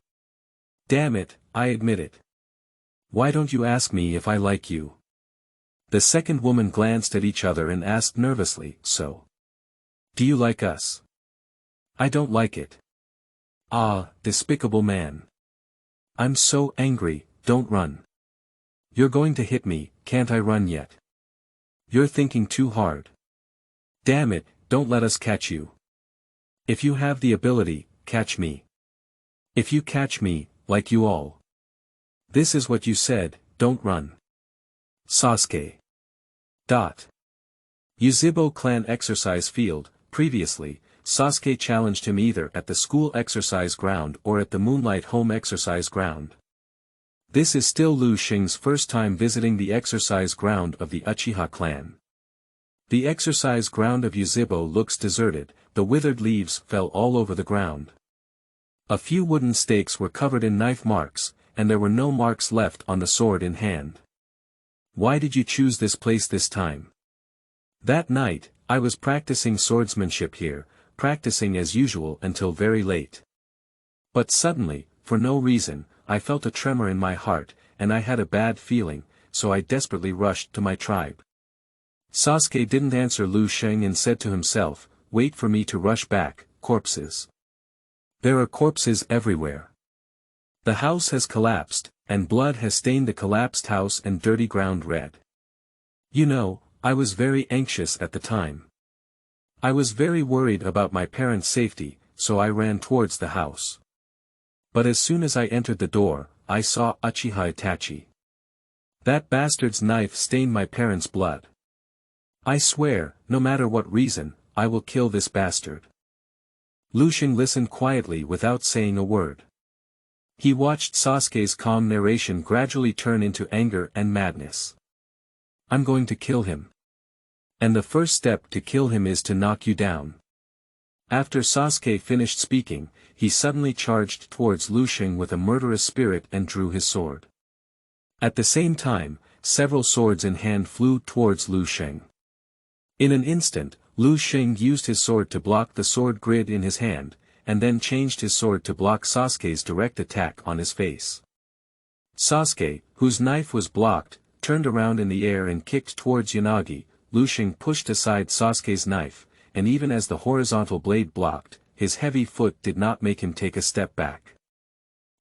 Damn it, I admit it. Why don't you ask me if I like you? The second woman glanced at each other and asked nervously, so. Do you like us? I don't like it. Ah, despicable man. I'm so angry, don't run. You're going to hit me, can't I run yet? You're thinking too hard. Damn it, don't let us catch you. If you have the ability, catch me. If you catch me, like you all. This is what you said, don't run. Sasuke. Uchiha Clan exercise field. Previously, Sasuke challenged him either at the school exercise ground or at the Moonlight home exercise ground. This is still Liusheng's first time visiting the exercise ground of the Uchiha Clan. The exercise ground of Uchiha looks deserted, the withered leaves fell all over the ground. A few wooden stakes were covered in knife marks, and there were no marks left on the sword in hand. Why did you choose this place this time? That night, I was practicing swordsmanship here, practicing as usual until very late. But suddenly, for no reason, I felt a tremor in my heart, and I had a bad feeling, so I desperately rushed to my tribe. Sasuke didn't answer Liusheng and said to himself, wait for me to rush back, corpses. There are corpses everywhere. The house has collapsed, and blood has stained the collapsed house and dirty ground red. You know, I was very anxious at the time. I was very worried about my parents' safety, so I ran towards the house. But as soon as I entered the door, I saw Uchiha Itachi. That bastard's knife stained my parents' blood. I swear, no matter what reason, I will kill this bastard. Liusheng listened quietly without saying a word. He watched Sasuke's calm narration gradually turn into anger and madness. I'm going to kill him. And the first step to kill him is to knock you down. After Sasuke finished speaking, he suddenly charged towards Liusheng with a murderous spirit and drew his sword. At the same time, several swords in hand flew towards Liusheng. In an instant, Liusheng used his sword to block the sword grid in his hand, and then changed his sword to block Sasuke's direct attack on his face. Sasuke, whose knife was blocked, turned around in the air and kicked towards Yanagi. Liusheng pushed aside Sasuke's knife, and even as the horizontal blade blocked, his heavy foot did not make him take a step back.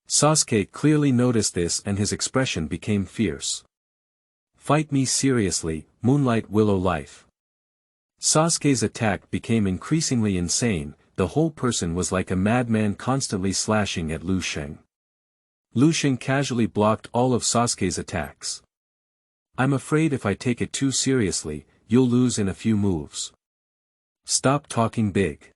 Sasuke clearly noticed this and his expression became fierce. Fight me seriously, Moonlight Willow Life. Sasuke's attack became increasingly insane, the whole person was like a madman constantly slashing at Liusheng. Liusheng casually blocked all of Sasuke's attacks. I'm afraid if I take it too seriously, you'll lose in a few moves. Stop talking big.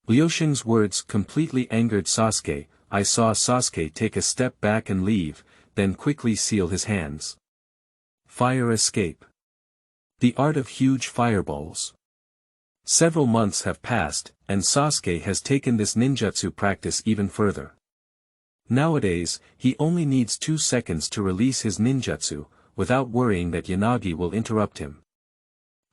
Liusheng's words completely angered Sasuke. I saw Sasuke take a step back and leave, then quickly seal his hands. Fire escape. The art of huge fireballs. Several months have passed, and Sasuke has taken this ninjutsu practice even further. Nowadays, he only needs 2 seconds to release his ninjutsu, without worrying that Yanagi will interrupt him.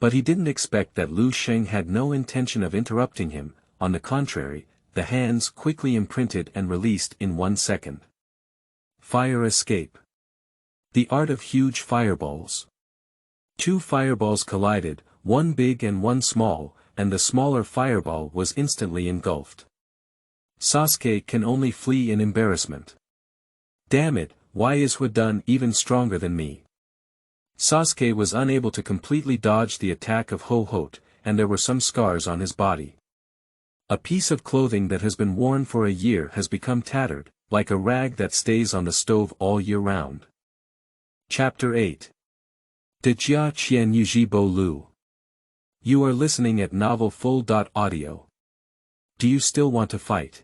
But he didn't expect that Liusheng had no intention of interrupting him. On the contrary, the hands quickly imprinted and released in 1 second. Fire escape. The art of huge fireballs. 2 fireballs collided, one big and one small, and the smaller fireball was instantly engulfed. Sasuke can only flee in embarrassment. Damn it, why is Hudun even stronger than me? Sasuke was unable to completely dodge the attack of Ho-Hot, and there were some scars on his body. A piece of clothing that has been worn for a year has become tattered, like a rag that stays on the stove all year round. Chapter 8. Dejia Qian Yujibo Lu. You are listening at novelfull.audio. Do you still want to fight?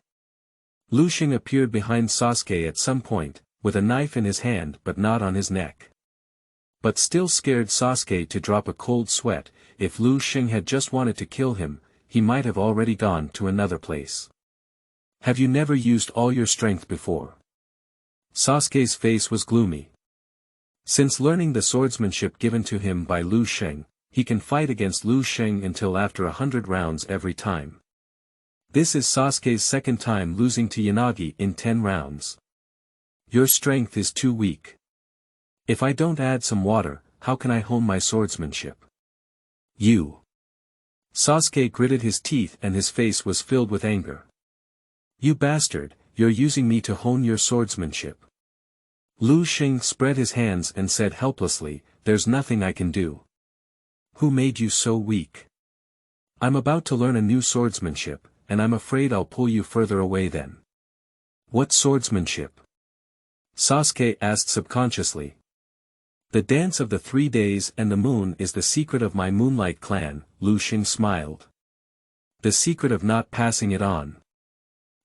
Liusheng appeared behind Sasuke at some point, with a knife in his hand but not on his neck. But still scared Sasuke to drop a cold sweat. If Liusheng had just wanted to kill him, he might have already gone to another place. Have you never used all your strength before? Sasuke's face was gloomy. Since learning the swordsmanship given to him by Liusheng, he can fight against Liusheng until after 100 rounds every time. This is Sasuke's second time losing to Yanagi in 10 rounds. Your strength is too weak. If I don't add some water, how can I hone my swordsmanship? You. Sasuke gritted his teeth and his face was filled with anger. You bastard, you're using me to hone your swordsmanship. Liusheng spread his hands and said helplessly, there's nothing I can do. Who made you so weak? I'm about to learn a new swordsmanship, and I'm afraid I'll pull you further away then. What swordsmanship? Sasuke asked subconsciously. The dance of the 3 days and the moon is the secret of my Moonlight Clan, Liusheng smiled. The secret of not passing it on.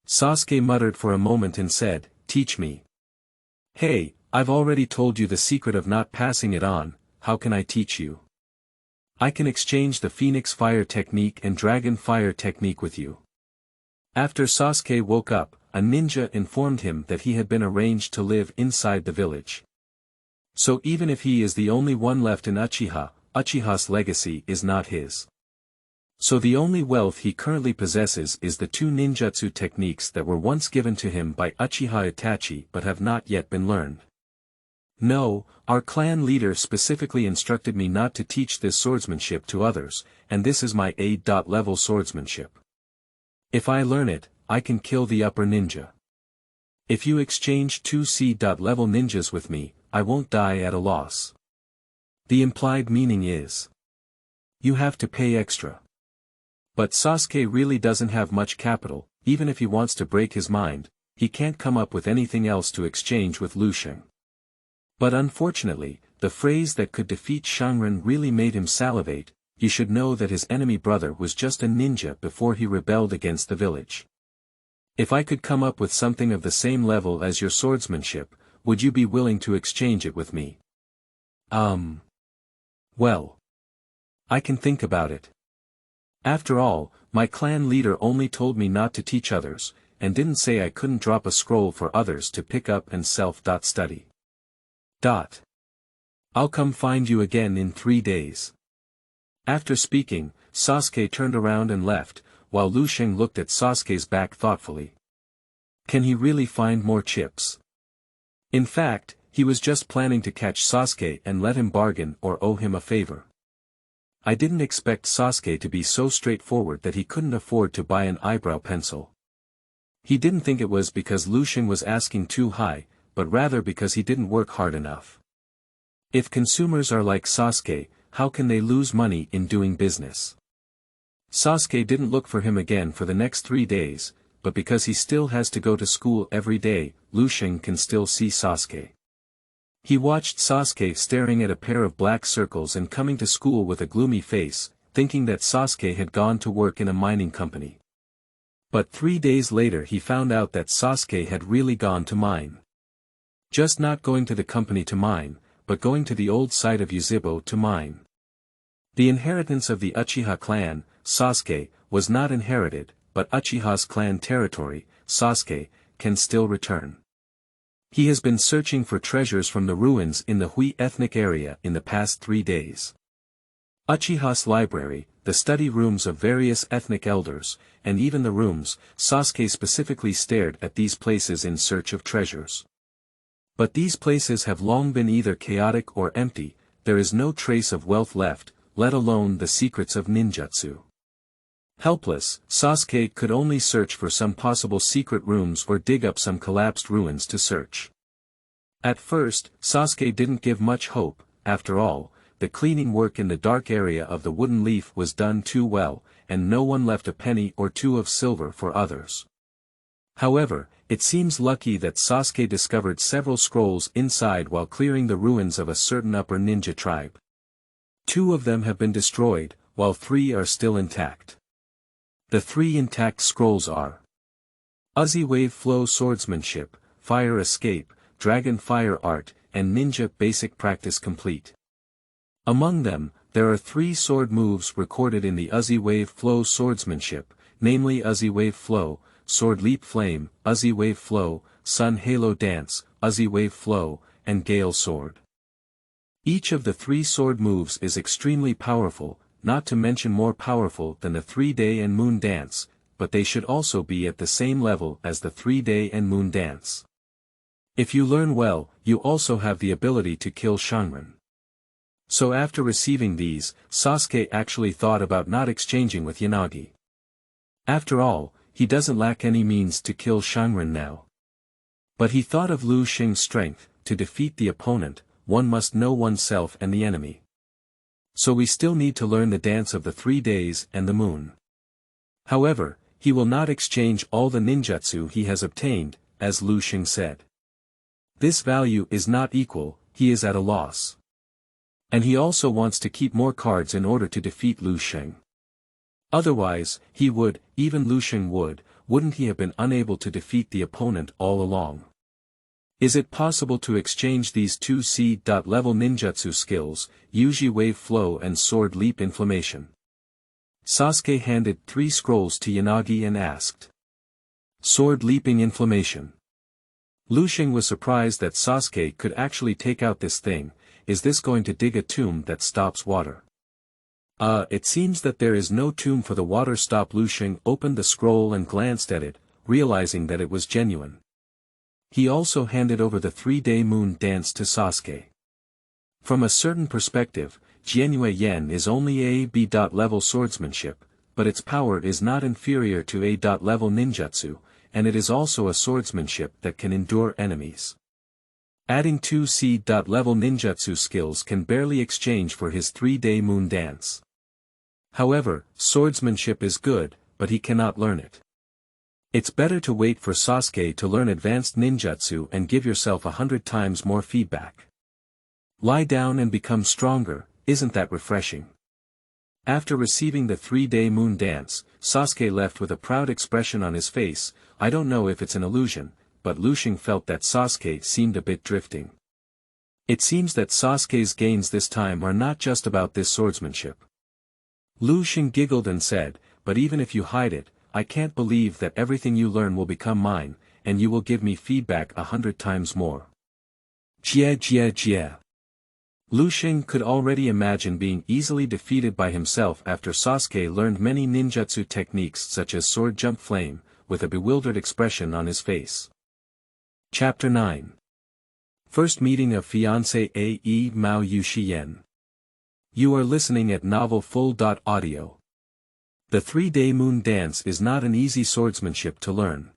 Sasuke muttered for a moment and said, teach me. Hey, I've already told you the secret of not passing it on, how can I teach you? I can exchange the Phoenix Fire technique and Dragon Fire technique with you. After Sasuke woke up, a ninja informed him that he had been arranged to live inside the village. So even if he is the only one left in Uchiha, Uchiha's legacy is not his. So the only wealth he currently possesses is the 2 ninjutsu techniques that were once given to him by Uchiha Itachi but have not yet been learned. No, our clan leader specifically instructed me not to teach this swordsmanship to others, and this is my A-level swordsmanship. If I learn it, I can kill the upper ninja. If you exchange 2 C-level ninjas with me, I won't die at a loss. The implied meaning is, you have to pay extra. But Sasuke really doesn't have much capital. Even if he wants to break his mind, he can't come up with anything else to exchange with Liusheng. But unfortunately, the phrase that could defeat Shangren really made him salivate. You should know that his enemy brother was just a ninja before he rebelled against the village. If I could come up with something of the same level as your swordsmanship, would you be willing to exchange it with me? Well. I can think about it. After all, my clan leader only told me not to teach others, and didn't say I couldn't drop a scroll for others to pick up and self-study. I'll come find you again in 3 days. After speaking, Sasuke turned around and left, while Liusheng looked at Sasuke's back thoughtfully. Can he really find more chips? In fact, he was just planning to catch Sasuke and let him bargain or owe him a favor. I didn't expect Sasuke to be so straightforward that he couldn't afford to buy an eyebrow pencil. He didn't think it was because Liusheng was asking too high, but rather because he didn't work hard enough. If consumers are like Sasuke, how can they lose money in doing business? Sasuke didn't look for him again for the next 3 days, but because he still has to go to school every day, Liusheng can still see Sasuke. He watched Sasuke staring at a pair of black circles and coming to school with a gloomy face, thinking that Sasuke had gone to work in a mining company. But 3 days later he found out that Sasuke had really gone to mine. Just not going to the company to mine, but going to the old site of Uzibo to mine. The inheritance of the Uchiha clan, Sasuke, was not inherited, but Uchiha's clan territory, Sasuke, can still return. He has been searching for treasures from the ruins in the Hui ethnic area in the past 3 days. Uchiha's library, the study rooms of various ethnic elders, and even the rooms, Sasuke specifically stared at these places in search of treasures. But these places have long been either chaotic or empty, there is no trace of wealth left, let alone the secrets of ninjutsu. Helpless, Sasuke could only search for some possible secret rooms or dig up some collapsed ruins to search. At first, Sasuke didn't give much hope. After all, the cleaning work in the dark area of the wooden leaf was done too well, and no one left a penny or 2 of silver for others. However, it seems lucky that Sasuke discovered several scrolls inside while clearing the ruins of a certain upper ninja tribe. 2 of them have been destroyed, while 3 are still intact. The 3 intact scrolls are Uzi Wave Flow Swordsmanship, Fire Escape, Dragon Fire Art, and Ninja Basic Practice complete. Among them, there are 3 sword moves recorded in the Uzi Wave Flow Swordsmanship, namely Uzi Wave Flow, Sword Leap Flame, Uzi Wave Flow, Sun Halo Dance, Uzi Wave Flow, and Gale Sword. Each of the 3 sword moves is extremely powerful, not to mention more powerful than the 3-day and moon dance, but they should also be at the same level as the 3-day and moon dance. If you learn well, you also have the ability to kill Shangren. So after receiving these, Sasuke actually thought about not exchanging with Yanagi. After all, he doesn't lack any means to kill Shangren now. But he thought of Liusheng's strength. To defeat the opponent, one must know oneself and the enemy. So we still need to learn the dance of the 3 days and the moon. However, he will not exchange all the ninjutsu he has obtained, as Liusheng said. This value is not equal, he is at a loss. And he also wants to keep more cards in order to defeat Liusheng. Otherwise, he would, even Liusheng wouldn't he have been unable to defeat the opponent all along? Is it possible to exchange these 2 C-level ninjutsu skills, Uji Wave Flow and Sword Leap Inflammation? Sasuke handed 3 scrolls to Yanagi and asked. Sword Leaping Inflammation. Liusheng was surprised that Sasuke could actually take out this thing. Is this going to dig a tomb that stops water? It seems that there is no tomb for the water stop. Liusheng opened the scroll and glanced at it, realizing that it was genuine. He also handed over the 3-day moon dance to Sasuke. From a certain perspective, Jianyue Yen is only a B-level swordsmanship, but its power is not inferior to A-level ninjutsu, and it is also a swordsmanship that can endure enemies. Adding 2 C-level ninjutsu skills can barely exchange for his 3-day moon dance. However, swordsmanship is good, but he cannot learn it. It's better to wait for Sasuke to learn advanced ninjutsu and give yourself 100 times more feedback. Lie down and become stronger, isn't that refreshing? After receiving the 3-day moon dance, Sasuke left with a proud expression on his face. I don't know if it's an illusion, but Liusheng felt that Sasuke seemed a bit drifting. It seems that Sasuke's gains this time are not just about this swordsmanship. Liusheng giggled and said, but even if you hide it, I can't believe that everything you learn will become mine, and you will give me feedback 100 times more. Jia. Liusheng could already imagine being easily defeated by himself after Sasuke learned many ninjutsu techniques such as sword jump flame, with a bewildered expression on his face. Chapter 9. First meeting of fiancé A.E. Mao Yue Xi Yan. You are listening at Novel Full.audio. The 3-day moon dance is not an easy swordsmanship to learn.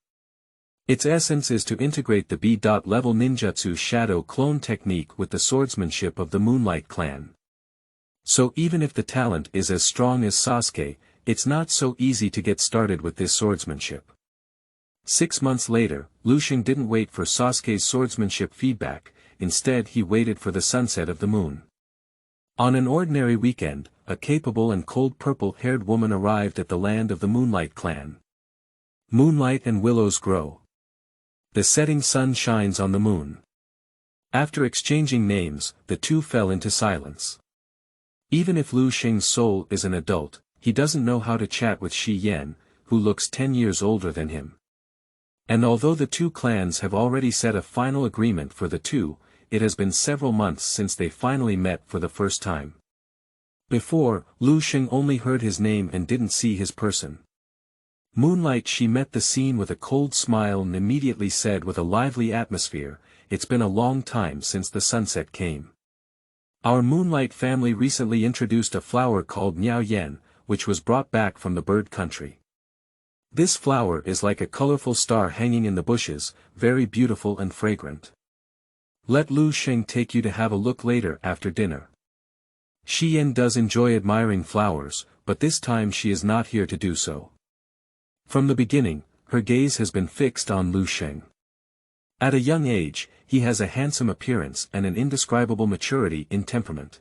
Its essence is to integrate the B-level ninjutsu shadow clone technique with the swordsmanship of the Moonlight Clan. So even if the talent is as strong as Sasuke, it's not so easy to get started with this swordsmanship. 6 months later, Liusheng didn't wait for Sasuke's swordsmanship feedback, instead he waited for the sunset of the moon. On an ordinary weekend, a capable and cold purple-haired woman arrived at the land of the Moonlight Clan. Moonlight and willows grow. The setting sun shines on the moon. After exchanging names, the two fell into silence. Even if Liusheng's soul is an adult, he doesn't know how to chat with Xiyan, who looks 10 years older than him. And although the two clans have already set a final agreement for the two, it has been several months since they finally met for the first time. Before, Liusheng only heard his name and didn't see his person. Moonlight she met the scene with a cold smile and immediately said with a lively atmosphere, "It's been a long time since the sunset came. Our Moonlight family recently introduced a flower called Miao Yan, which was brought back from the bird country. This flower is like a colorful star hanging in the bushes, very beautiful and fragrant. Let Liusheng take you to have a look later after dinner." Qian does enjoy admiring flowers, but this time she is not here to do so. From the beginning, her gaze has been fixed on Liusheng. At a young age, he has a handsome appearance and an indescribable maturity in temperament.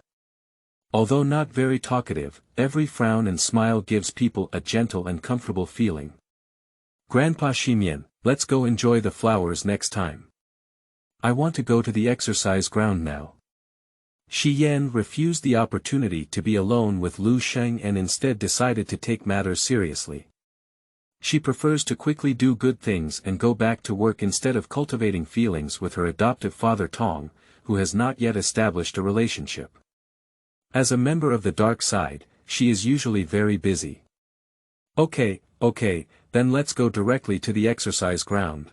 Although not very talkative, every frown and smile gives people a gentle and comfortable feeling. Grandpa Xiyan, let's go enjoy the flowers next time. I want to go to the exercise ground now. Xiyan refused the opportunity to be alone with Liusheng and instead decided to take matters seriously. She prefers to quickly do good things and go back to work instead of cultivating feelings with her adoptive father Tong, who has not yet established a relationship. As a member of the dark side, she is usually very busy. Okay, then let's go directly to the exercise ground.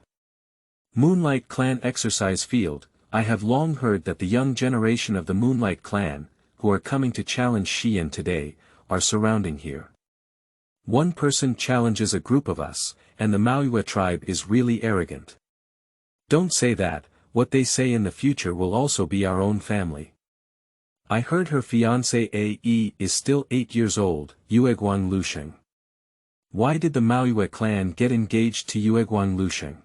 Moonlight Clan exercise field. I have long heard that the young generation of the Moonlight Clan, who are coming to challenge Qian today, are surrounding here. One person challenges a group of us, and the Mao Yue tribe is really arrogant. Don't say that, what they say in the future will also be our own family. I heard her fiancé AE is still 8 years old, Yueguang Liusheng. Why did the Mao Yue clan get engaged to Yueguang Liusheng?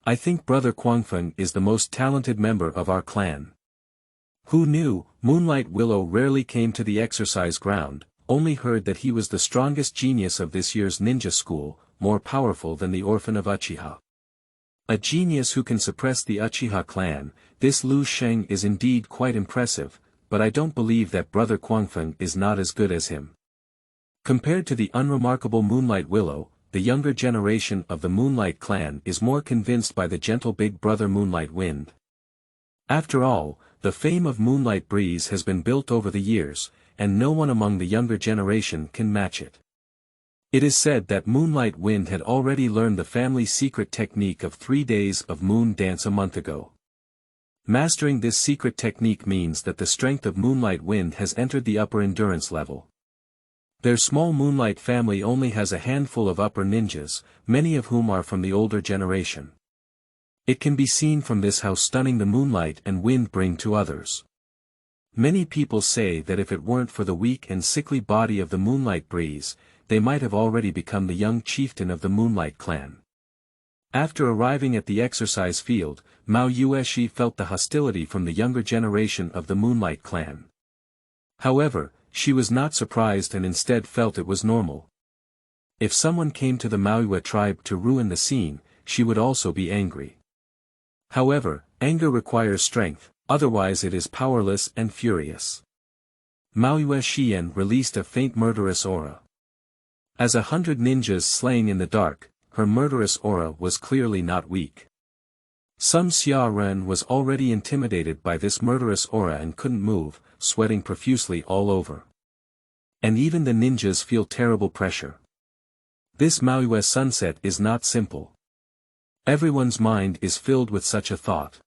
I think brother Guangfeng is the most talented member of our clan. Who knew? Moonlight Willow rarely came to the exercise ground, only heard that he was the strongest genius of this year's ninja school, more powerful than the orphan of Uchiha. A genius who can suppress the Uchiha clan. This Liusheng is indeed quite impressive, but I don't believe that brother Guangfeng is not as good as him. Compared to the unremarkable Moonlight Willow, the younger generation of the Moonlight Clan is more convinced by the gentle big brother Moonlight Wind. After all, the fame of Moonlight Breeze has been built over the years, and no one among the younger generation can match it. It is said that Moonlight Wind had already learned the family secret technique of 3 days of moon dance a month ago. Mastering this secret technique means that the strength of Moonlight Wind has entered the upper endurance level. Their small Moonlight family only has a handful of upper ninjas, many of whom are from the older generation. It can be seen from this how stunning the Moonlight and Wind bring to others. Many people say that if it weren't for the weak and sickly body of the Moonlight Breeze, they might have already become the young chieftain of the Moonlight Clan. After arriving at the exercise field, Mao Yue Xi felt the hostility from the younger generation of the Moonlight Clan. However, she was not surprised and instead felt it was normal. If someone came to the Mao Yue tribe to ruin the scene, she would also be angry. However, anger requires strength, otherwise it is powerless and furious. Mao Yue Xi Yan released a faint murderous aura. As 100 ninjas slain in the dark, her murderous aura was clearly not weak. Some Xia Ren was already intimidated by this murderous aura and couldn't move, sweating profusely all over. And even the ninjas feel terrible pressure. This Mao Yue sunset is not simple. Everyone's mind is filled with such a thought.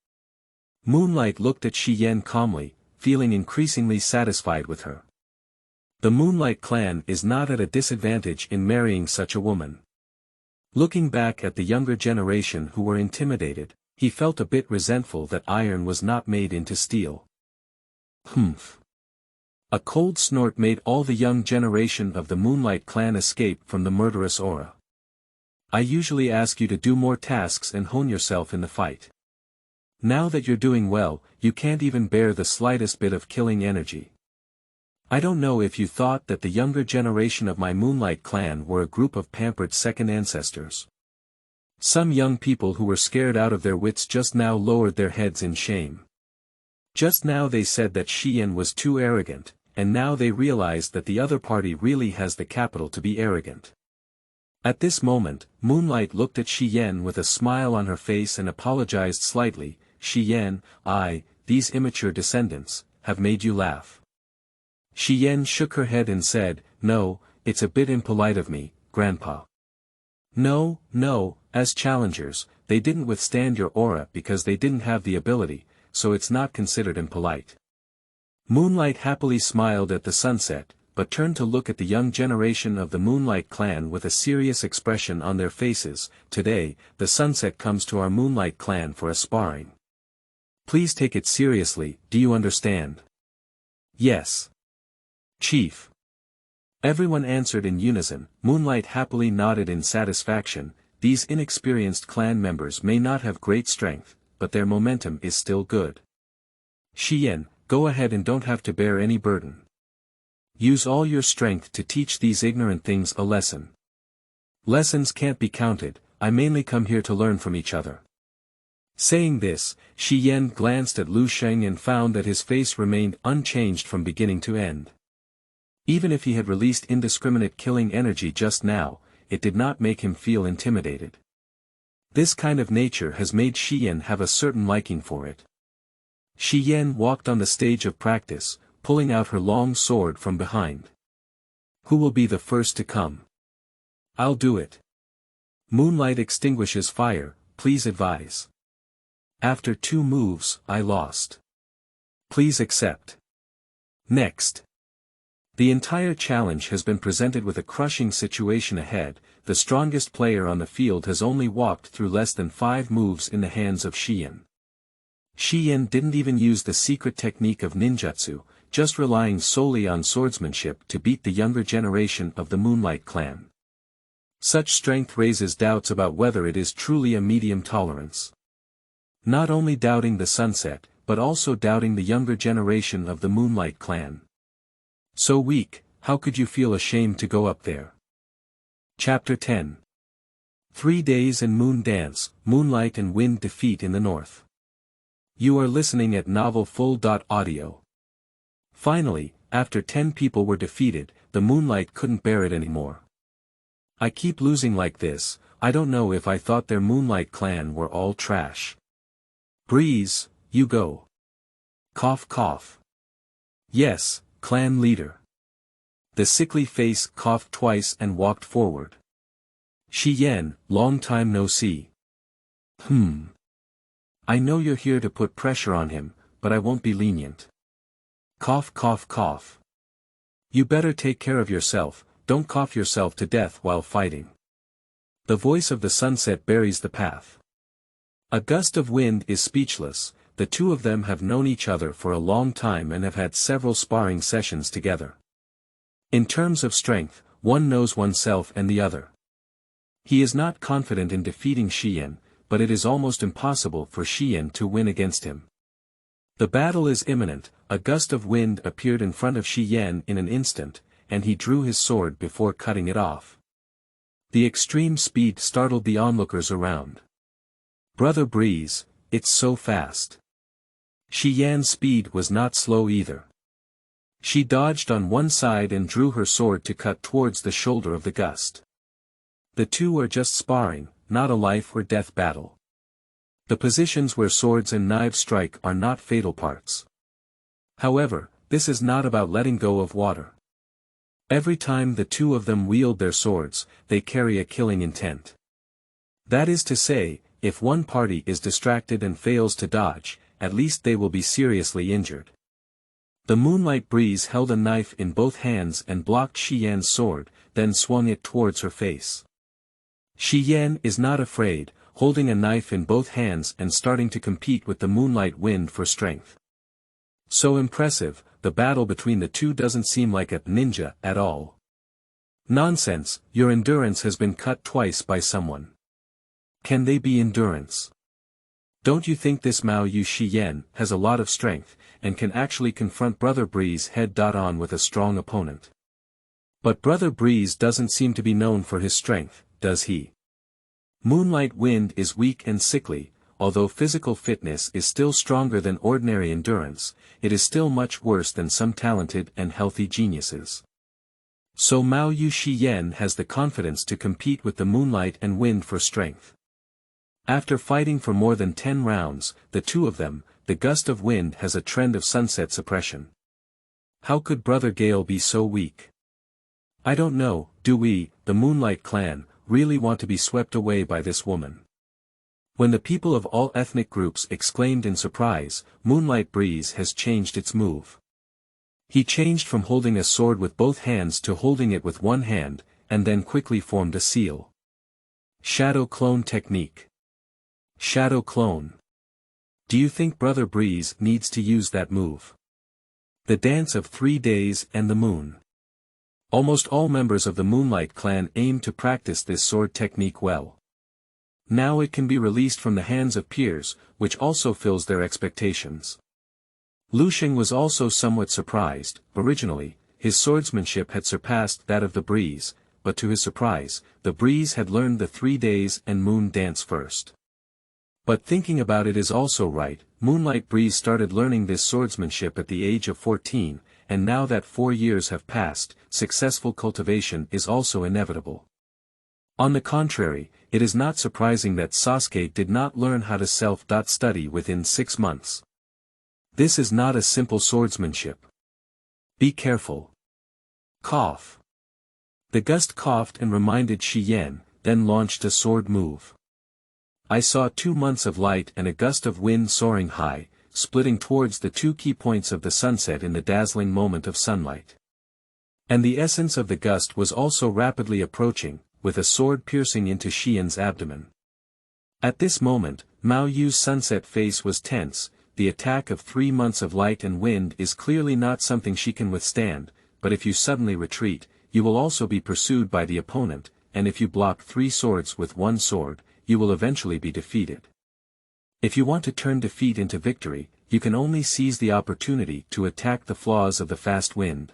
Moonlight looked at Xiyan calmly, feeling increasingly satisfied with her. The Moonlight Clan is not at a disadvantage in marrying such a woman. Looking back at the younger generation who were intimidated, he felt a bit resentful that iron was not made into steel. Humph. A cold snort made all the young generation of the Moonlight Clan escape from the murderous aura. I usually ask you to do more tasks and hone yourself in the fight. Now that you're doing well, you can't even bear the slightest bit of killing energy. I don't know if you thought that the younger generation of my Moonlight Clan were a group of pampered second ancestors. Some young people who were scared out of their wits just now lowered their heads in shame. Just now they said that Qian was too arrogant, and now they realized that the other party really has the capital to be arrogant. At this moment, Moonlight looked at Qian with a smile on her face and apologized slightly. Qian, these immature descendants, have made you laugh. Qian shook her head and said, "No, it's a bit impolite of me, Grandpa." No, as challengers, they didn't withstand your aura because they didn't have the ability, so it's not considered impolite. Moonlight happily smiled at the sunset, but turned to look at the young generation of the Moonlight Clan with a serious expression on their faces. Today, the sunset comes to our Moonlight Clan for a sparring. Please take it seriously, do you understand? Yes. Chief. Everyone answered in unison. Moonlight happily nodded in satisfaction. These inexperienced clan members may not have great strength, but their momentum is still good. Qian, go ahead and don't have to bear any burden. Use all your strength to teach these ignorant things a lesson. Lessons can't be counted, I mainly come here to learn from each other." Saying this, Xiyan glanced at Liusheng and found that his face remained unchanged from beginning to end. Even if he had released indiscriminate killing energy just now, it did not make him feel intimidated. This kind of nature has made Xiyan have a certain liking for it. Xiyan walked on the stage of practice, pulling out her long sword from behind. "Who will be the first to come?" "I'll do it." "Moonlight extinguishes fire, please advise." "After 2 moves, I lost. Please accept." Next. The entire challenge has been presented with a crushing situation ahead. The strongest player on the field has only walked through less than 5 moves in the hands of Xiyan. Xiyan didn't even use the secret technique of ninjutsu, just relying solely on swordsmanship to beat the younger generation of the Moonlight Clan. Such strength raises doubts about whether it is truly a medium tolerance. Not only doubting the sunset, but also doubting the younger generation of the Moonlight Clan. So weak, how could you feel ashamed to go up there? Chapter 10. 3 Days and Moon Dance, Moonlight and Wind Defeat in the North. You are listening at novelfull.audio. Finally, after 10 people were defeated, the Moonlight couldn't bear it anymore. "I keep losing like this, I don't know if I thought their Moonlight Clan were all trash." "Breeze, you go." Cough cough. "Yes, clan leader." The sickly face coughed twice and walked forward. "Xiyan, long time no see." "I know you're here to put pressure on him, but I won't be lenient." Cough cough cough. "You better take care of yourself, don't cough yourself to death while fighting." The voice of the sunset buries the path. A gust of wind is speechless. The two of them have known each other for a long time and have had several sparring sessions together. In terms of strength, one knows oneself and the other. He is not confident in defeating Xiyan, but it is almost impossible for Xiyan to win against him. The battle is imminent. A gust of wind appeared in front of Xiyan in an instant, and he drew his sword before cutting it off. The extreme speed startled the onlookers around. "Brother Breeze, it's so fast." Xiyan's speed was not slow either. She dodged on one side and drew her sword to cut towards the shoulder of the gust. The two are just sparring, not a life or death battle. The positions where swords and knives strike are not fatal parts. However, this is not about letting go of water. Every time the two of them wield their swords, they carry a killing intent. That is to say, if one party is distracted and fails to dodge, at least they will be seriously injured. The Moonlight Breeze held a knife in both hands and blocked Xiyan's sword, then swung it towards her face. Xiyan is not afraid, holding a knife in both hands and starting to compete with the Moonlight Wind for strength. So impressive, the battle between the two doesn't seem like a ninja at all. Nonsense, your endurance has been cut twice by someone. Can they be endurance? Don't you think this Mao Yue Xi Yan has a lot of strength, and can actually confront Brother Breeze head-on with a strong opponent? But Brother Breeze doesn't seem to be known for his strength, does he? Moonlight Wind is weak and sickly. Although physical fitness is still stronger than ordinary endurance, it is still much worse than some talented and healthy geniuses. So Mao Yue Xi Yan has the confidence to compete with the Moonlight and Wind for strength. After fighting for more than 10 rounds, the two of them, the gust of wind has a trend of sunset suppression. How could Brother Gale be so weak? I don't know, do we, the Moonlight Clan, really want to be swept away by this woman? When the people of all ethnic groups exclaimed in surprise, Moonlight Breeze has changed its move. He changed from holding a sword with both hands to holding it with one hand, and then quickly formed a seal. Shadow Clone Technique. Shadow Clone. Do you think Brother Breeze needs to use that move? The Dance of 3 Days and the Moon. Almost all members of the Moonlight Clan aim to practice this sword technique well. Now it can be released from the hands of peers, which also fills their expectations. Liusheng was also somewhat surprised. Originally, his swordsmanship had surpassed that of the Breeze, but to his surprise, the breeze had learned the 3 days and moon dance first. But thinking about it is also right, Moonlight Breeze started learning this swordsmanship at the age of 14, and now that 4 years have passed, successful cultivation is also inevitable. On the contrary, it is not surprising that Sasuke did not learn how to self-study within 6 months. This is not a simple swordsmanship. Be careful. Cough. The gust coughed and reminded Xiyan, then launched a sword move. I saw 2 months of light and a gust of wind soaring high, splitting towards the 2 key points of the sunset in the dazzling moment of sunlight. And the essence of the gust was also rapidly approaching, with a sword piercing into Xian's abdomen. At this moment, Mao Yu's sunset face was tense. The attack of 3 months of light and wind is clearly not something she can withstand, but if you suddenly retreat, you will also be pursued by the opponent, and if you block 3 swords with 1 sword, you will eventually be defeated. If you want to turn defeat into victory, you can only seize the opportunity to attack the flaws of the fast wind.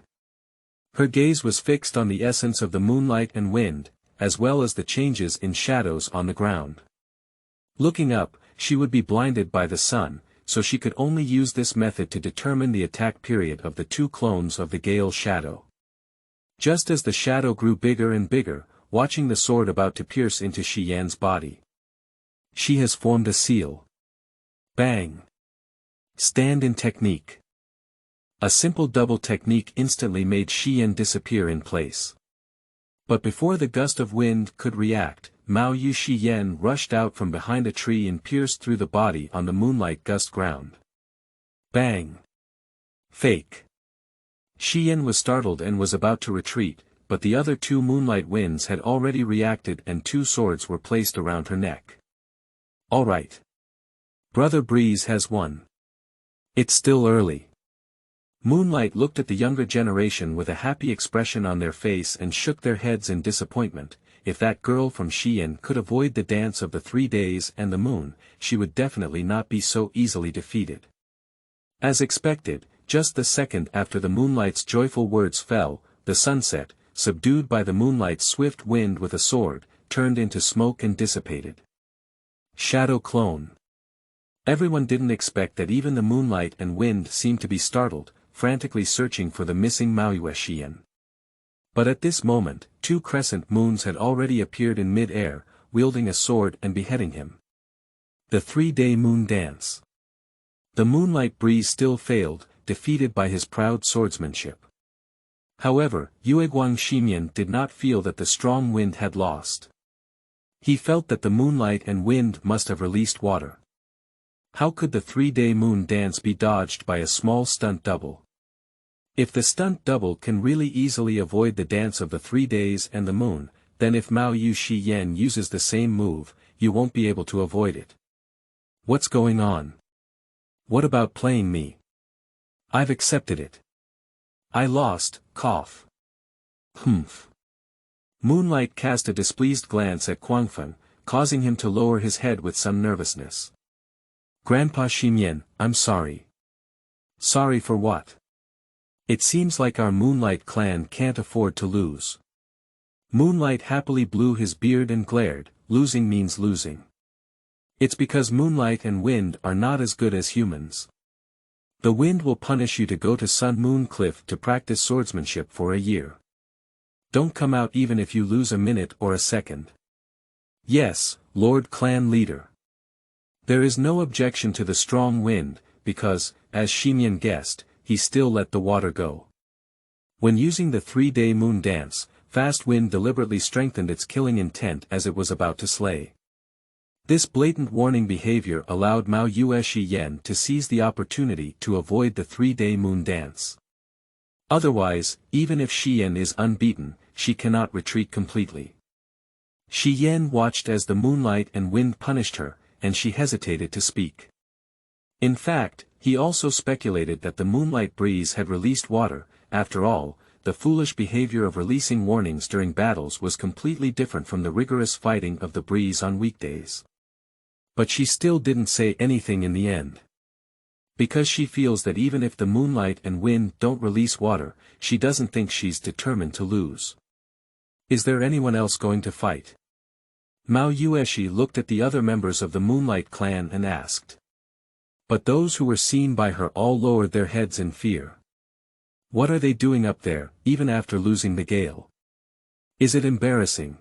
Her gaze was fixed on the essence of the moonlight and wind, as well as the changes in shadows on the ground. Looking up, she would be blinded by the sun, so she could only use this method to determine the attack period of the 2 clones of the Gale shadow. Just as the shadow grew bigger and bigger, watching the sword about to pierce into Xiyan's body. She has formed a seal. Bang. Stand in technique. A simple double technique instantly made Xiyan disappear in place. But before the gust of wind could react, Mao Yue Xi Yan rushed out from behind a tree and pierced through the body on the moonlight gust ground. Bang. Fake. Xiyan was startled and was about to retreat, but the other 2 moonlight winds had already reacted and 2 swords were placed around her neck. All right. Brother Breeze has won. It's still early. Moonlight looked at the younger generation with a happy expression on their face and shook their heads in disappointment. If that girl from Qian could avoid the dance of the 3 days and the moon, she would definitely not be so easily defeated. As expected, just the second after the moonlight's joyful words fell, the sunset, subdued by the moonlight's swift wind with a sword, turned into smoke and dissipated. Shadow clone. Everyone didn't expect that. Even the moonlight and wind seemed to be startled, frantically searching for the missing Mao Yue Xi Yan. But at this moment, 2 crescent moons had already appeared in mid-air, wielding a sword and beheading him. The 3-day moon dance. The Moonlight Breeze still failed, defeated by his proud swordsmanship. However, Yue Xi did not feel that the strong wind had lost. He felt that the moonlight and wind must have released water. How could the 3-day moon dance be dodged by a small stunt double? If the stunt double can really easily avoid the dance of the 3 days and the moon, then if Mao Yue Xi Yan uses the same move, you won't be able to avoid it. What's going on? What about playing me? I've accepted it. I lost, cough. Humph. Moonlight cast a displeased glance at Quangfen, causing him to lower his head with some nervousness. Grandpa Ximian, I'm sorry. Sorry for what? It seems like our Moonlight Clan can't afford to lose. Moonlight happily blew his beard and glared. Losing means losing. It's because Moonlight and Wind are not as good as humans. The Wind will punish you to go to Sun Moon Cliff to practice swordsmanship for a year. Don't come out even if you lose a minute or a second. Yes, Lord Clan Leader. There is no objection to the strong wind, because, as Ximian guessed, he still let the water go. When using the 3-day moon dance, Fast Wind deliberately strengthened its killing intent as it was about to slay. This blatant warning behavior allowed Mao Yue Xi Yan to seize the opportunity to avoid the 3-day moon dance. Otherwise, even if Xiyan is unbeaten, she cannot retreat completely. Xiyan watched as the moonlight and wind punished her, and she hesitated to speak. In fact, he also speculated that the moonlight breeze had released water. After all, the foolish behavior of releasing warnings during battles was completely different from the rigorous fighting of the breeze on weekdays. But she still didn't say anything in the end. Because she feels that even if the moonlight and wind don't release water, she doesn't think she's determined to lose. Is there anyone else going to fight? Mao Yue Xi looked at the other members of the Moonlight Clan and asked. But those who were seen by her all lowered their heads in fear. What are they doing up there, even after losing the gale? Is it embarrassing?